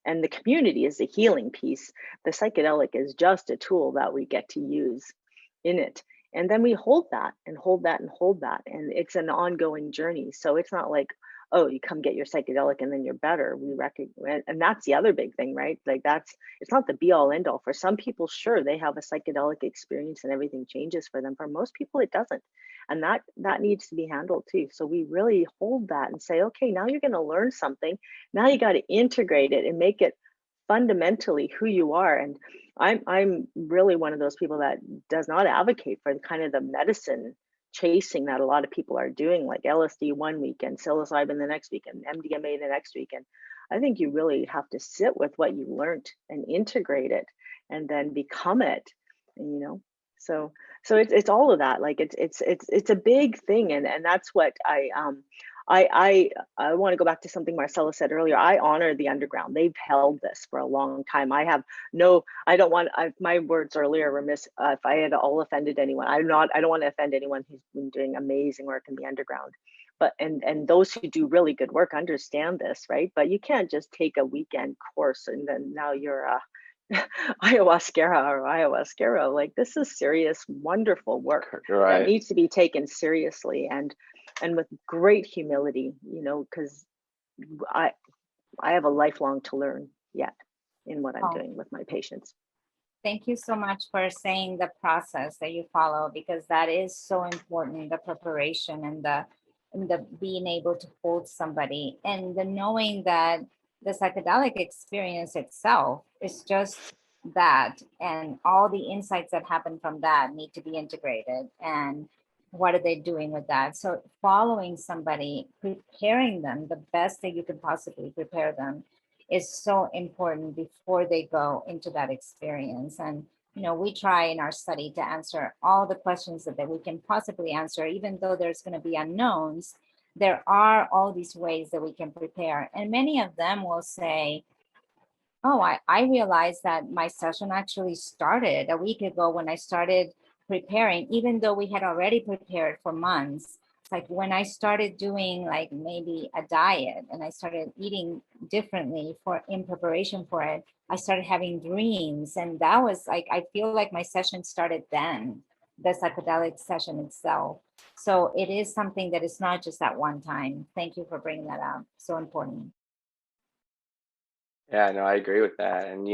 And the community is the healing piece. The psychedelic is just a tool that we get to use in it. And then we hold that and hold that and hold that. And it's an ongoing journey. So it's not like, oh, you come get your psychedelic and then you're better. We recognize, and that's the other big thing, right? Like, it's not the be all end all. For some people, sure, they have a psychedelic experience and everything changes for them. For most people, it doesn't. And that needs to be handled too. So we really hold that and say, okay, now you're going to learn something. Now you got to integrate it and make it fundamentally who you are. And I'm really one of those people that does not advocate for kind of the medicine chasing that a lot of people are doing, like LSD one week and psilocybin the next week and MDMA the next week. And I think you really have to sit with what you learned and integrate it and then become it. And, so it's all of that. Like, it's a big thing. And that's what I want to go back to something Marcella said earlier. I honor the underground. They've held this for a long time. I don't want, my words earlier were if I had all offended anyone. I don't want to offend anyone who's been doing amazing work in the underground. But, and those who do really good work understand this, right? But you can't just take a weekend course and then now you're a ayahuasquera. Like, this is serious, wonderful work that needs to be taken seriously and with great humility, because I have a lifelong to learn yet in what I'm doing with my patients. Thank you so much for saying the process that you follow, because that is so important, the preparation and the being able to hold somebody and the knowing that the psychedelic experience itself is just that, and all the insights that happen from that need to be integrated. And what are they doing with that? So following somebody, preparing them the best that you could possibly prepare them is so important before they go into that experience. And we try in our study to answer all the questions that we can possibly answer, even though there's going to be unknowns. There are all these ways that we can prepare. And many of them will say, oh, I realized that my session actually started a week ago when I started preparing, even though we had already prepared for months. like when I started doing like maybe a diet and I started eating differently in preparation for it, I started having dreams. And that was like, I feel like my session started then, the psychedelic session itself. So it is something that is not just at one time. Thank you for bringing that up. So important. Yeah, no, I agree with that. And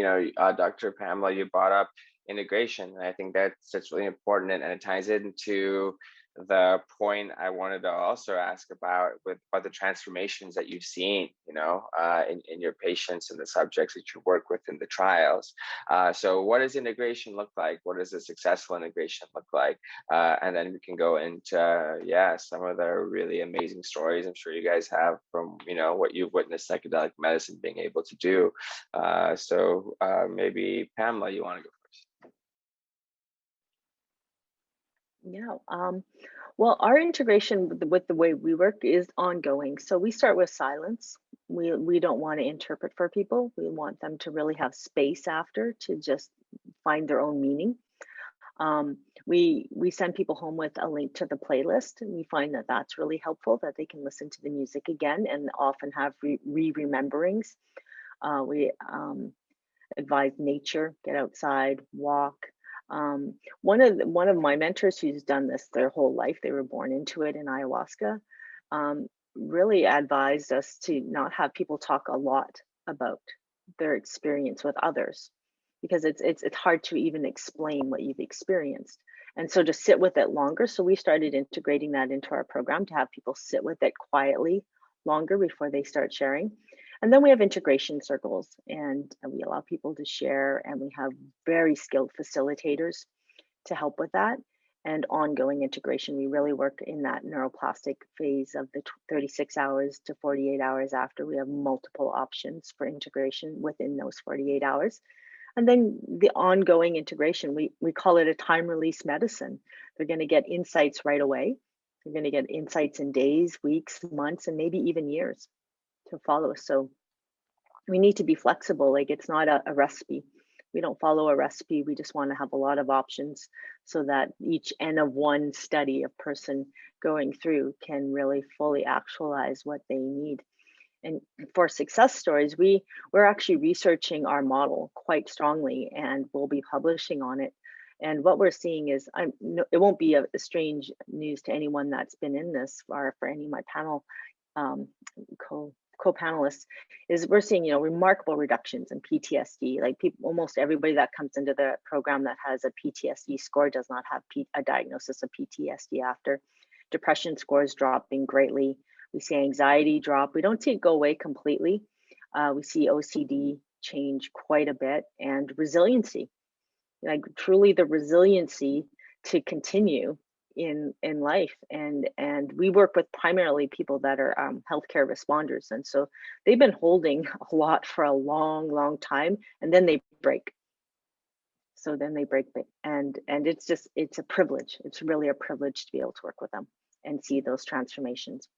Dr. Pamela, you brought up integration, and I think that's really important, and it ties into the point I wanted to also ask about the transformations that you've seen, in your patients and the subjects that you work with in the trials. So what does integration look like? What does a successful integration look like? And then we can go into, some of the really amazing stories I'm sure you guys have from, what you've witnessed psychedelic medicine being able to do. So maybe Pamela, you want to go first? Yeah. Well, our integration with the way we work is ongoing. So we start with silence. We don't want to interpret for people. We want them to really have space after to just find their own meaning. We send people home with a link to the playlist, and we find that that's really helpful, that they can listen to the music again and often have rememberings. We advise nature, get outside, walk. One of my mentors who's done this their whole life, they were born into it in ayahuasca, really advised us to not have people talk a lot about their experience with others, because it's hard to even explain what you've experienced. And so to sit with it longer. So we started integrating that into our program to have people sit with it quietly longer before they start sharing. And then we have integration circles, and we allow people to share, and we have very skilled facilitators to help with that. And ongoing integration, we really work in that neuroplastic phase of the 36 hours to 48 hours after. We have multiple options for integration within those 48 hours. And then the ongoing integration, we call it a time release medicine. They're going to get insights right away. They're going to get insights in days, weeks, months, and maybe even years to follow. So we need to be flexible. Like, it's not a recipe. We don't follow a recipe. We just want to have a lot of options so that each N of one study a person going through can really fully actualize what they need. And for success stories, we're actually researching our model quite strongly, and we'll be publishing on it. And what we're seeing is, it won't be a strange news to anyone that's been in this, or for any of my panel co-panelists, is we're seeing remarkable reductions in PTSD. Like, people, almost everybody that comes into the program that has a PTSD score does not have a diagnosis of PTSD after. Depression scores dropping greatly. We see anxiety drop. We don't see it go away completely. We see OCD change quite a bit, and resiliency, like truly the resiliency to continue in life. And we work with primarily people that are healthcare responders, and so they've been holding a lot for a long time, and then they break. So then they break, and it's a privilege. It's really a privilege to be able to work with them and see those transformations.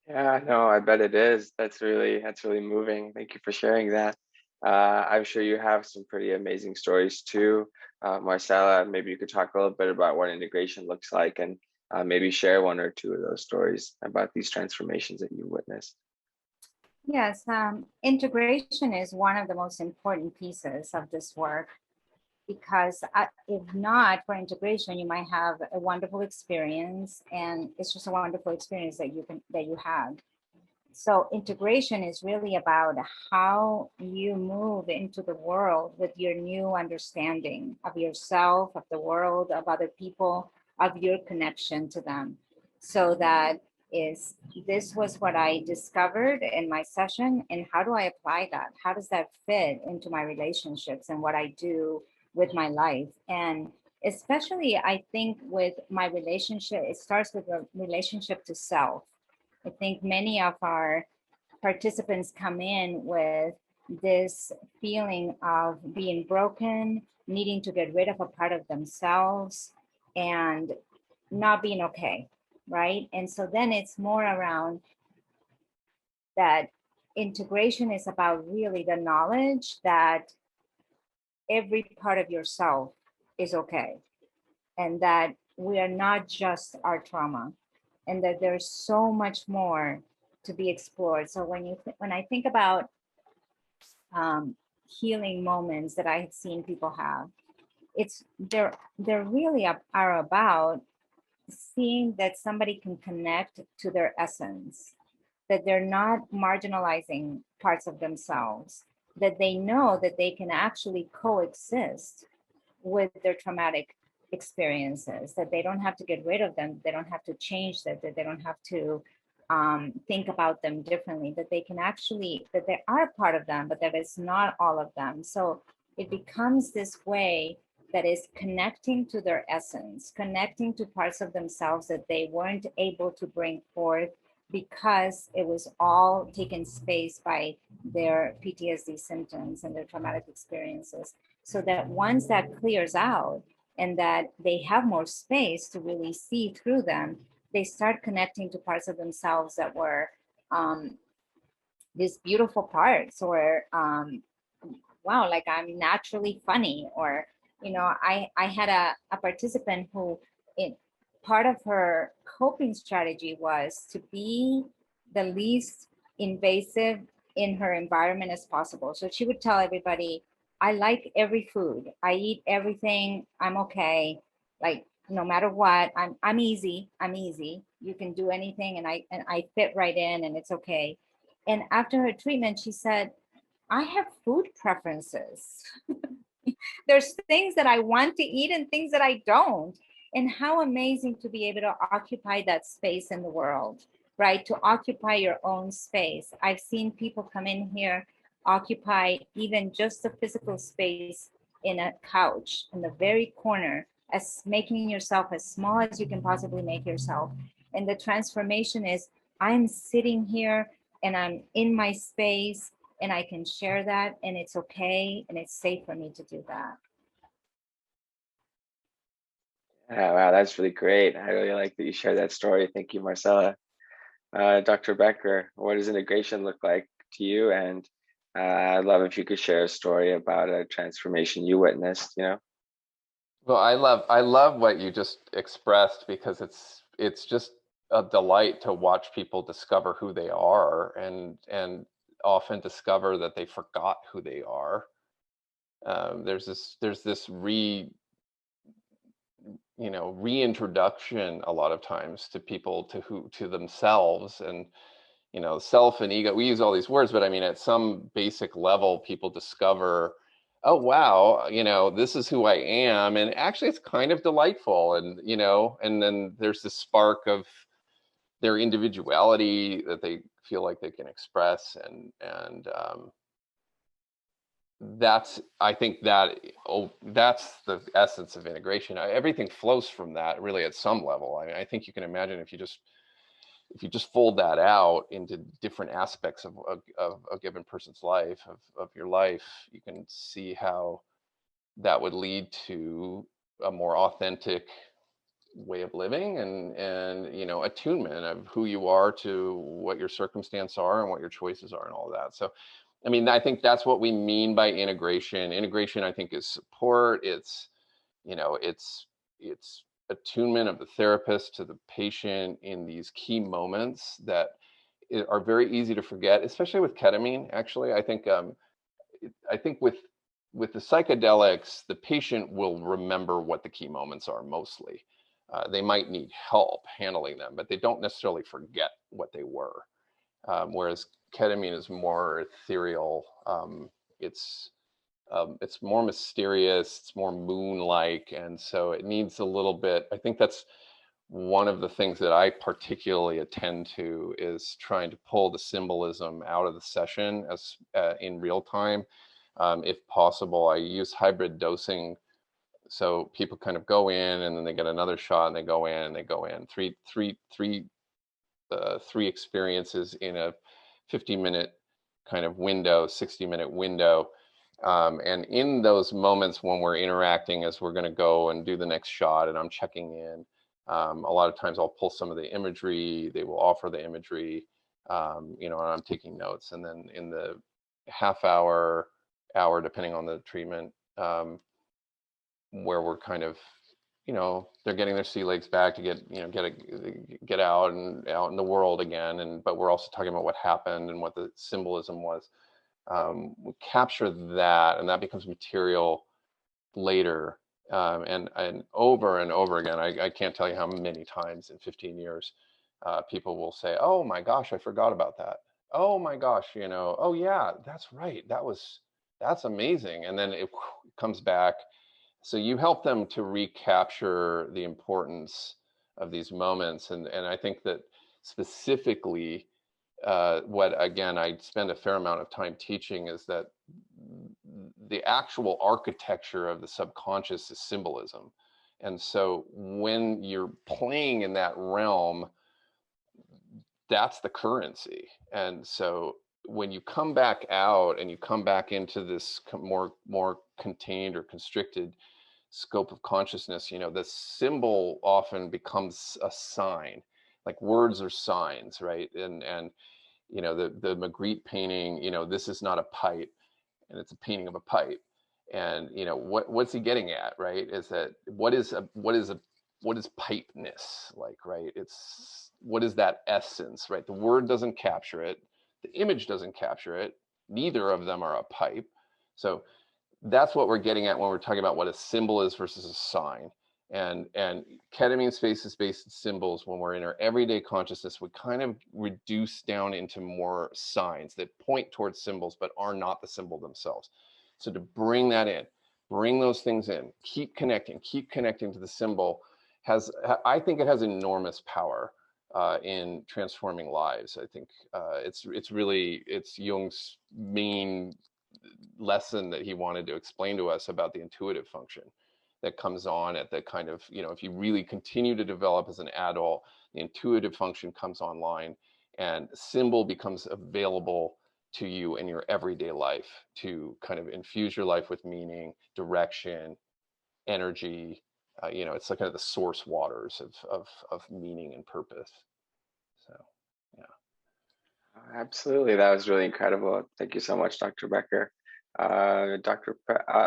Yeah, no, I bet it is. That's really moving. Thank you for sharing that. I'm sure you have some pretty amazing stories too. Marcella, maybe you could talk a little bit about what integration looks like, and maybe share one or two of those stories about these transformations that you witnessed. Yes, integration is one of the most important pieces of this work, because if not for integration, you might have a wonderful experience, and it's just a wonderful experience that you had. So integration is really about how you move into the world with your new understanding of yourself, of the world, of other people, of your connection to them. So this was what I discovered in my session, and how do I apply that? How does that fit into my relationships and what I do with my life? And especially, I think with my relationship, it starts with a relationship to self. I think many of our participants come in with this feeling of being broken, needing to get rid of a part of themselves, and not being okay, right? And so then it's more around that integration is about really the knowledge that every part of yourself is okay, and that we are not just our trauma, and that there's so much more to be explored. So when I think about healing moments that I've seen people have, it's they're really are about seeing that somebody can connect to their essence, that they're not marginalizing parts of themselves, that they know that they can actually coexist with their traumatic experiences, that they don't have to get rid of them, they don't have to change that they don't have to think about them differently, that they can actually, that they are part of them, but that it's not all of them. So it becomes this way that is connecting to their essence, connecting to parts of themselves that they weren't able to bring forth because it was all taken space by their PTSD symptoms and their traumatic experiences. So that once that clears out and that they have more space to really see through them, they start connecting to parts of themselves that were these beautiful parts, or wow, like I'm naturally funny, or I had a participant who, part of her coping strategy was to be the least invasive in her environment as possible. So she would tell everybody, I like every food, I eat everything, I'm okay, like no matter what, I'm easy, you can do anything, and I fit right in, and it's okay. And after her treatment, she said, I have food preferences. There's things that I want to eat and things that I don't. And how amazing to be able to occupy that space in the world, right? To occupy your own space. I've seen people come in here, occupy even just the physical space in a couch in the very corner, as making yourself as small as you can possibly make yourself. And the transformation is, I'm sitting here and I'm in my space, and I can share that, and it's okay, and it's safe for me to do that. Yeah, wow, that's really great. I really like that you shared that story. Thank you, Marcella. Dr. Becker, what does integration look like to you? And I'd love if you could share a story about a transformation you witnessed, Well, I love what you just expressed, because it's just a delight to watch people discover who they are, and often discover that they forgot who they are. There's this reintroduction a lot of times to people, to themselves, and self and ego. We use all these words, but I mean, at some basic level, people discover, oh wow, this is who I am, and actually it's kind of delightful, and then there's this spark of their individuality that they feel like they can express, and I think that's the essence of integration. Everything flows from that, really, at some level. I mean, I think you can imagine if you just fold that out into different aspects of a given person's life, of your life, you can see how that would lead to a more authentic way of living, and attunement of who you are to what your circumstances are and what your choices are and all of that. So I mean, I think that's what we mean by integration. Integration, I think, is support. It's attunement of the therapist to the patient in these key moments that are very easy to forget, especially with ketamine. Actually, I think with the psychedelics, the patient will remember what the key moments are mostly. They might need help handling them, but they don't necessarily forget what they were. Whereas ketamine is more ethereal. It's more mysterious. It's more moon-like, and so it needs a little bit. I think that's one of the things that I particularly attend to, is trying to pull the symbolism out of the session as in real time, if possible. I use hybrid dosing, so people kind of go in and then they get another shot, and they go in and they go in three experiences in a 50-minute kind of window, 60-minute window. And in those moments when we're interacting, as we're going to go and do the next shot and I'm checking in, a lot of times I'll pull some of the imagery, they will offer the imagery, and I'm taking notes. And then in the half hour, depending on the treatment, where we're kind of you know, they're getting their sea legs back to get, you know, get out and out in the world again. And but we're also talking about what happened and what the symbolism was. We capture that, and that becomes material later. And over and over again, I can't tell you how many times in 15 years, people will say, "Oh my gosh, I forgot about that. Oh my gosh, you know, oh yeah, that's right. That's amazing." And then it comes back. So you help them to recapture the importance of these moments. And I think that specifically, what again, I spend a fair amount of time teaching is that the actual architecture of the subconscious is symbolism. And so when you're playing in that realm, that's the currency. And so when you come back out and you come back into this more contained or constricted scope of consciousness, you know, the symbol often becomes a sign. Like words are signs, right? And you know, the Magritte painting, you know, this is not a pipe, and it's a painting of a pipe. And you know, what's he getting at, right? Is that what is pipeness like, right? It's what is that essence, right? The word doesn't capture it, the image doesn't capture it, neither of them are a pipe. So that's what we're getting at when we're talking about what a symbol is versus a sign. And ketamine spaces-based symbols, when we're in our everyday consciousness, we kind of reduce down into more signs that point towards symbols but are not the symbol themselves. So to bring that in, bring those things in, keep connecting to the symbol, I think it has enormous power in transforming lives. I think it's Jung's main lesson that he wanted to explain to us about the intuitive function that comes on at the kind of, you know, if you really continue to develop as an adult, the intuitive function comes online and symbol becomes available to you in your everyday life to kind of infuse your life with meaning, direction, energy. You know, it's like kind of the source waters of meaning and purpose. So, yeah. Absolutely, that was really incredible. Thank you so much, Dr. Becker.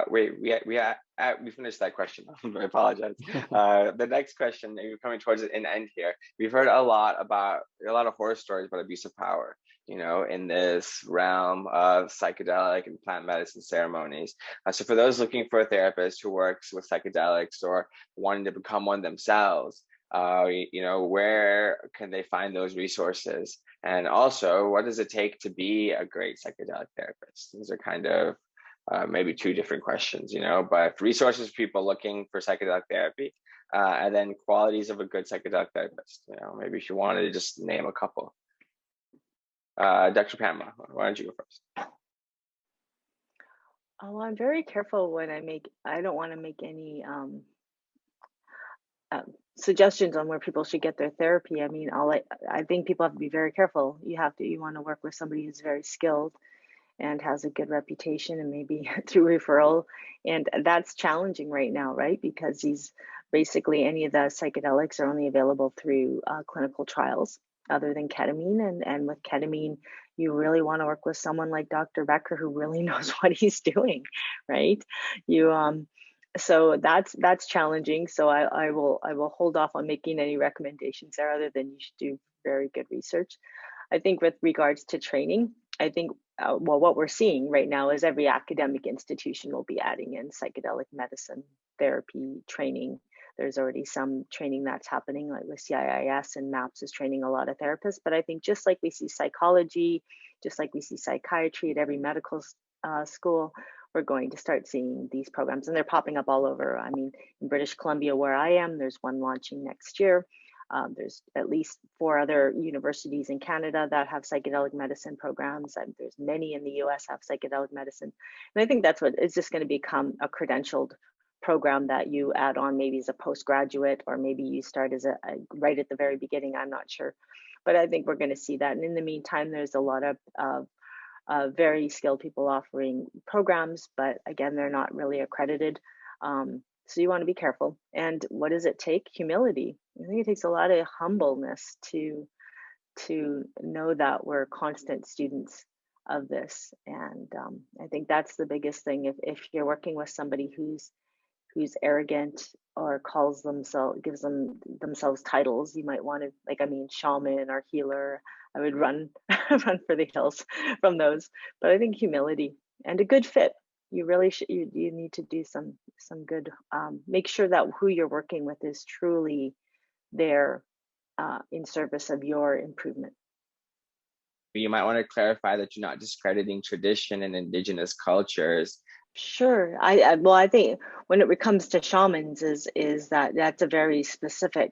Wait, we finished that question. I apologize. The next question, and we're coming towards an end here. We've heard a lot of horror stories about abuse of power, you know, in this realm of psychedelic and plant medicine ceremonies. So for those looking for a therapist who works with psychedelics or wanting to become one themselves, you know, where can they find those resources? And also, what does it take to be a great psychedelic therapist? These are kind of maybe two different questions, you know, but resources for people looking for psychedelic therapy, and then qualities of a good psychedelic therapist. You know, maybe if you wanted to just name a couple. Dr. Pamela, why don't you go first? Oh, I'm very careful when I don't want to make any suggestions on where people should get their therapy. I mean, I think people have to be very careful. You want to work with somebody who's very skilled and has a good reputation, and maybe through referral. And that's challenging right now, right? Because basically any of the psychedelics are only available through clinical trials other than ketamine. And with ketamine, you really want to work with someone like Dr. Becker, who really knows what he's doing, right? So that's challenging. So I will hold off on making any recommendations there, other than you should do very good research. I think with regards to training, I think what we're seeing right now is every academic institution will be adding in psychedelic medicine therapy training. There's already some training that's happening, like with CIIS and MAPS is training a lot of therapists. But I think just like we see psychology, just like we see psychiatry at every medical school, we're going to start seeing these programs, and they're popping up all over. I mean, in British Columbia, where I am, there's one launching next year. There's at least 4 other universities in Canada that have psychedelic medicine programs. And there's many in the US have psychedelic medicine. And I think that's what is just going to become a credentialed program that you add on maybe as a postgraduate, or maybe you start as a right at the very beginning. I'm not sure. But I think we're going to see that. And in the meantime, there's a lot of very skilled people offering programs, but again, they're not really accredited. So you want to be careful. And what does it take? Humility. I think it takes a lot of humbleness to know that we're constant students of this. And I think that's the biggest thing. If you're working with somebody who's arrogant or calls themselves, gives themselves titles, you might want to, like, I mean, shaman or healer, I would run run for the hills from those. But I think humility and a good fit. You really should. You need to do some good. Make sure that who you're working with is truly there in service of your improvement. You might want to clarify that you're not discrediting tradition and indigenous cultures. Sure. Well, I think when it comes to shamans is that that's a very specific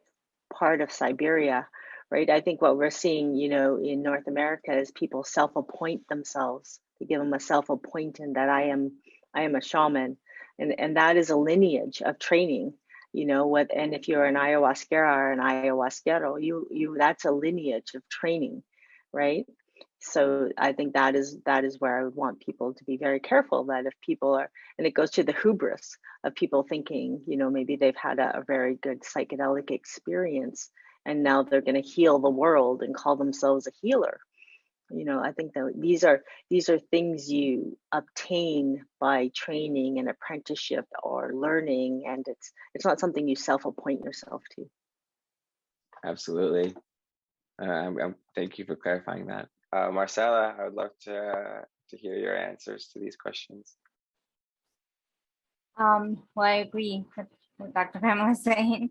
part of Siberia, right? I think what we're seeing, in North America is people self-appoint themselves. They give them a self-appointing that I am a shaman, and that is a lineage of training. And if you're an ayahuasquera or an ayahuasquero, you that's a lineage of training, right? So I think that is where I would want people to be very careful, that if people are, and it goes to the hubris of people thinking, maybe they've had a very good psychedelic experience and now they're going to heal the world and call themselves a healer. I think that these are things you obtain by training and apprenticeship or learning, and it's not something you self-appoint yourself to. Absolutely. Thank you for clarifying that. Marcella, I would love to hear your answers to these questions. Well, I agree with what Dr. Pamela is saying,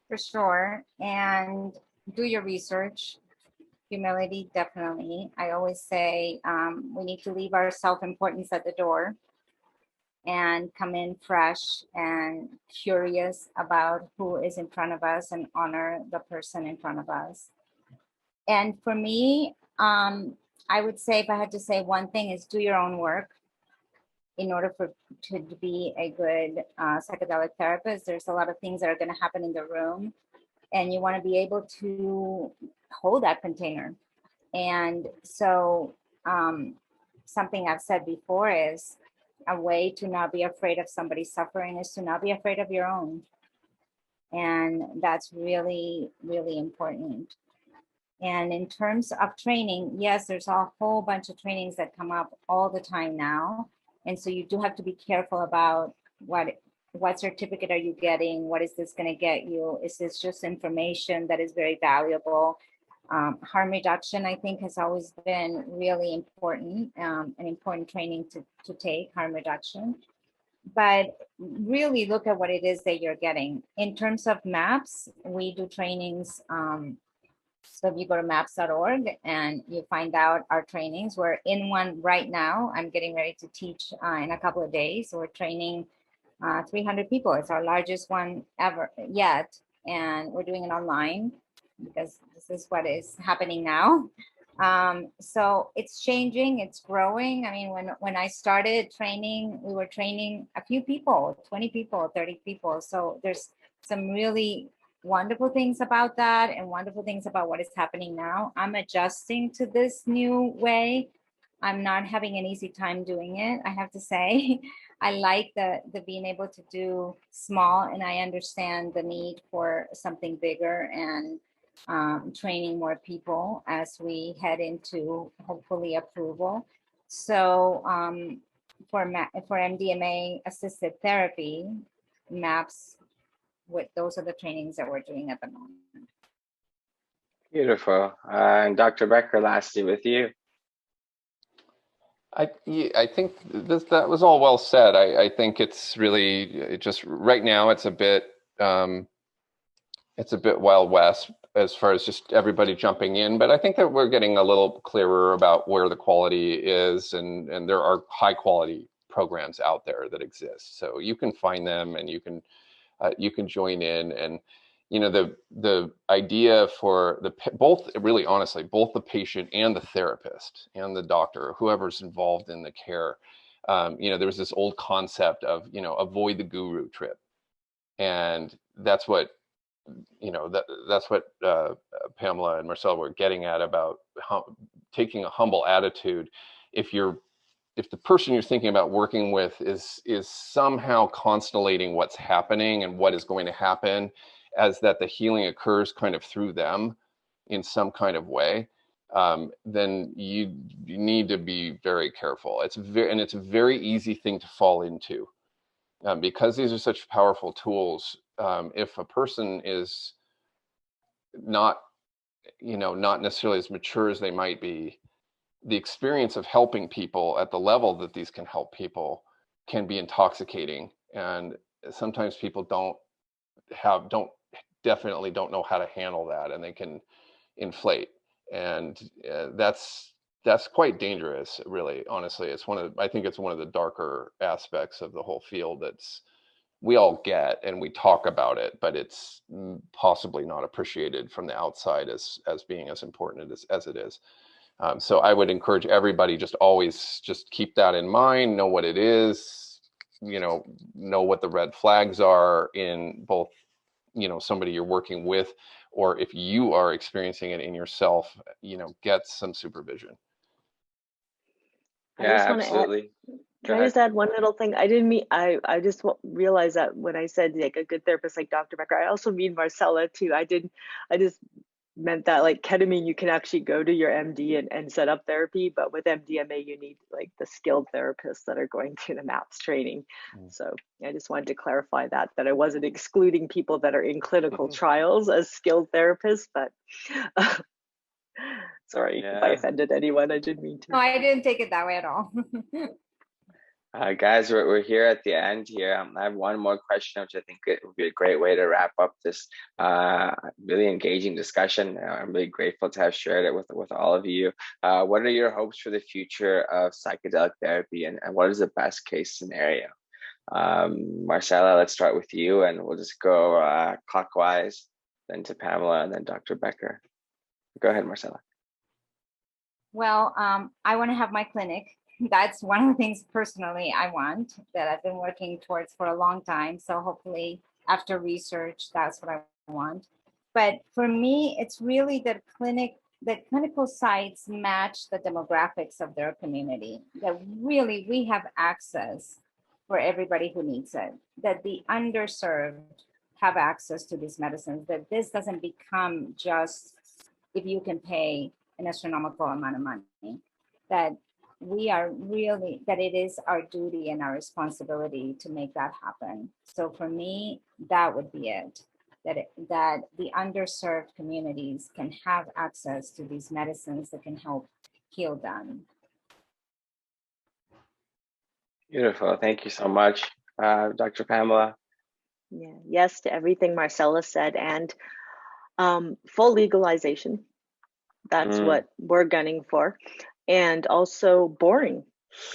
for sure. And do your research. Humility, definitely. I always say we need to leave our self-importance at the door and come in fresh and curious about who is in front of us and honor the person in front of us. And for me, I would say, if I had to say one thing, is do your own work. In order to be a good psychedelic therapist, there's a lot of things that are going to happen in the room, and you want to be able to hold that container. And so something I've said before is a way to not be afraid of somebody's suffering is to not be afraid of your own. And that's really, really important. And in terms of training, yes, there's a whole bunch of trainings that come up all the time now. And so you do have to be careful about what certificate are you getting? What is this going to get you? Is this just information that is very valuable? Harm reduction, I think, has always been really important, an important training to take, harm reduction. But really look at what it is that you're getting. In terms of MAPS, we do trainings. So if you go to maps.org and you find out our trainings, we're in one right now. I'm getting ready to teach in a couple of days. So we're training 300 people. It's our largest one ever yet. And we're doing it online because this is what is happening now. So it's changing, it's growing. I mean, when I started training, we were training a few people, 20 people, 30 people. So there's some really wonderful things about that and wonderful things about what is happening now. I'm adjusting to this new way. I'm not having an easy time doing it, I have to say. I like the being able to do small, and I understand the need for something bigger and training more people as we head into hopefully approval. So for MDMA assisted therapy, MAPS, those are the trainings that we're doing at the moment. Beautiful. And Dr. Becker, lastly with you. I think that was all well said. I think it's really just right now it's a bit Wild West as far as just everybody jumping in, but I think that we're getting a little clearer about where the quality is, and there are high quality programs out there that exist. So you can find them and you can join in. And the idea for both, really honestly, both the patient and the therapist and the doctor, whoever's involved in the care, there was this old concept of avoid the guru trip, and that's what Pamela and Marcel were getting at about taking a humble attitude. If the person you're thinking about working with is somehow constellating what's happening and what is going to happen, as that the healing occurs kind of through them in some kind of way, then you need to be very careful. It's a very easy thing to fall into. because these are such powerful tools. If a person is not, not necessarily as mature as they might be, the experience of helping people at the level that these can help people can be intoxicating. And sometimes people definitely don't know how to handle that, and they can inflate. And that's quite dangerous, really. Honestly, I think it's one of the darker aspects of the whole field that's we all get and we talk about it, but it's possibly not appreciated from the outside as being as important as it is. So I would encourage everybody just always just keep that in mind, know what it is, know what the red flags are in both, somebody you're working with, or if you are experiencing it in yourself, get some supervision. I Yeah, just want to add, absolutely. Go can I ahead. just add one little thing? I didn't mean, I just realized that when I said like a good therapist like Dr. Becker, I also mean Marcella too. I just meant that like ketamine, you can actually go to your MD and set up therapy, but with MDMA, you need like the skilled therapists that are going through the MAPS training. So I just wanted to clarify that I wasn't excluding people that are in clinical trials as skilled therapists, but sorry if I Yeah. offended anyone, I didn't mean to. No, I didn't take it that way at all. Guys, we're here at the end here. I have one more question, which I think it would be a great way to wrap up this really engaging discussion. I'm really grateful to have shared it with all of you. What are your hopes for the future of psychedelic therapy, and what is the best case scenario? Marcella, let's start with you, and we'll just go clockwise, then to Pamela, and then Dr. Becker. Go ahead, Marcella. Well, I want to have my clinic. That's one of the things personally I want, that I've been working towards for a long time. So hopefully after research, that's what I want. But for me, it's really that clinical sites match the demographics of their community, that really we have access for everybody who needs it, that the underserved have access to these medicines, that this doesn't become just if you can pay an astronomical amount of money, that it is our duty and our responsibility to make that happen. So for me, that would be it, that the underserved communities can have access to these medicines that can help heal them. Beautiful. Thank you so much, Dr. Pamela. Yeah, yes to everything Marcella said, and full legalization. That's what we're gunning for. And also boring.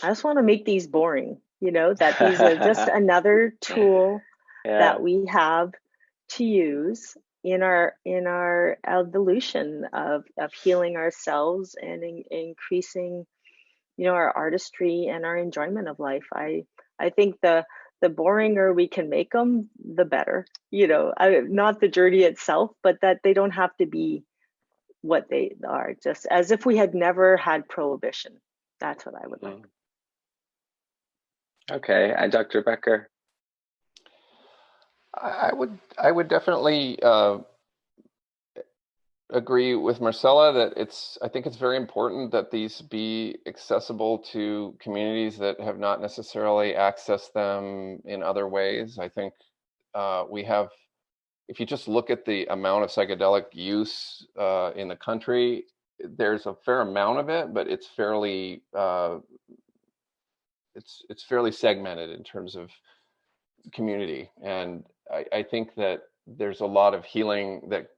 I just want to make these boring, that these are just another tool that we have to use in our evolution of healing ourselves and increasing, our artistry and our enjoyment of life. I think the boringer we can make them, the better, not the journey itself, but that they don't have to be what they are, just as if we had never had prohibition. That's what I would like. Okay, and Dr. Becker? I would definitely agree with Marcella that I think it's very important that these be accessible to communities that have not necessarily accessed them in other ways. I think we have, if you just look at the amount of psychedelic use in the country, there's a fair amount of it, but it's fairly it's fairly segmented in terms of community. And I think that there's a lot of healing that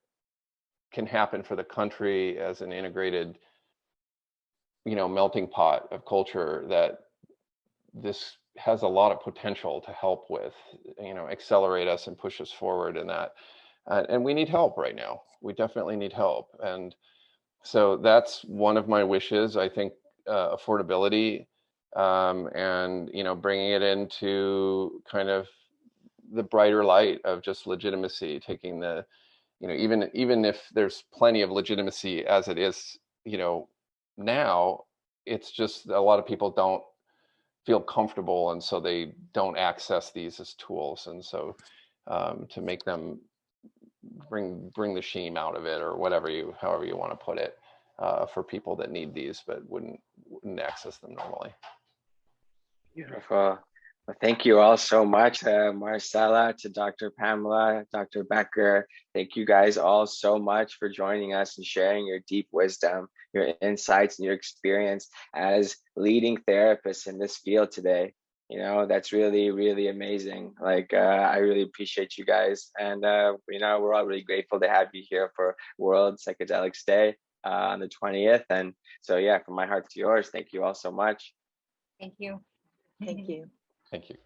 can happen for the country as an integrated, melting pot of culture, that this has a lot of potential to help with, accelerate us and push us forward in that. And we need help right now. We definitely need help. And so that's one of my wishes. I think affordability and, bringing it into kind of the brighter light of just legitimacy, taking the, even if there's plenty of legitimacy as it is, now, it's just a lot of people don't feel comfortable, and so they don't access these as tools. And so to make them bring the shame out of it, or however you want to put it, for people that need these but wouldn't access them normally. Beautiful. Well, thank you all so much, Marcella, to Dr. Pamela, Dr. Becker. Thank you guys all so much for joining us and sharing your deep wisdom, your insights, and your experience as leading therapists in this field today. You know, that's really, really amazing. Like, I really appreciate you guys. And, you know, we're all really grateful to have you here for World Psychedelics Day on the 20th. And so, yeah, from my heart to yours, thank you all so much. Thank you. Thank you. Thank you.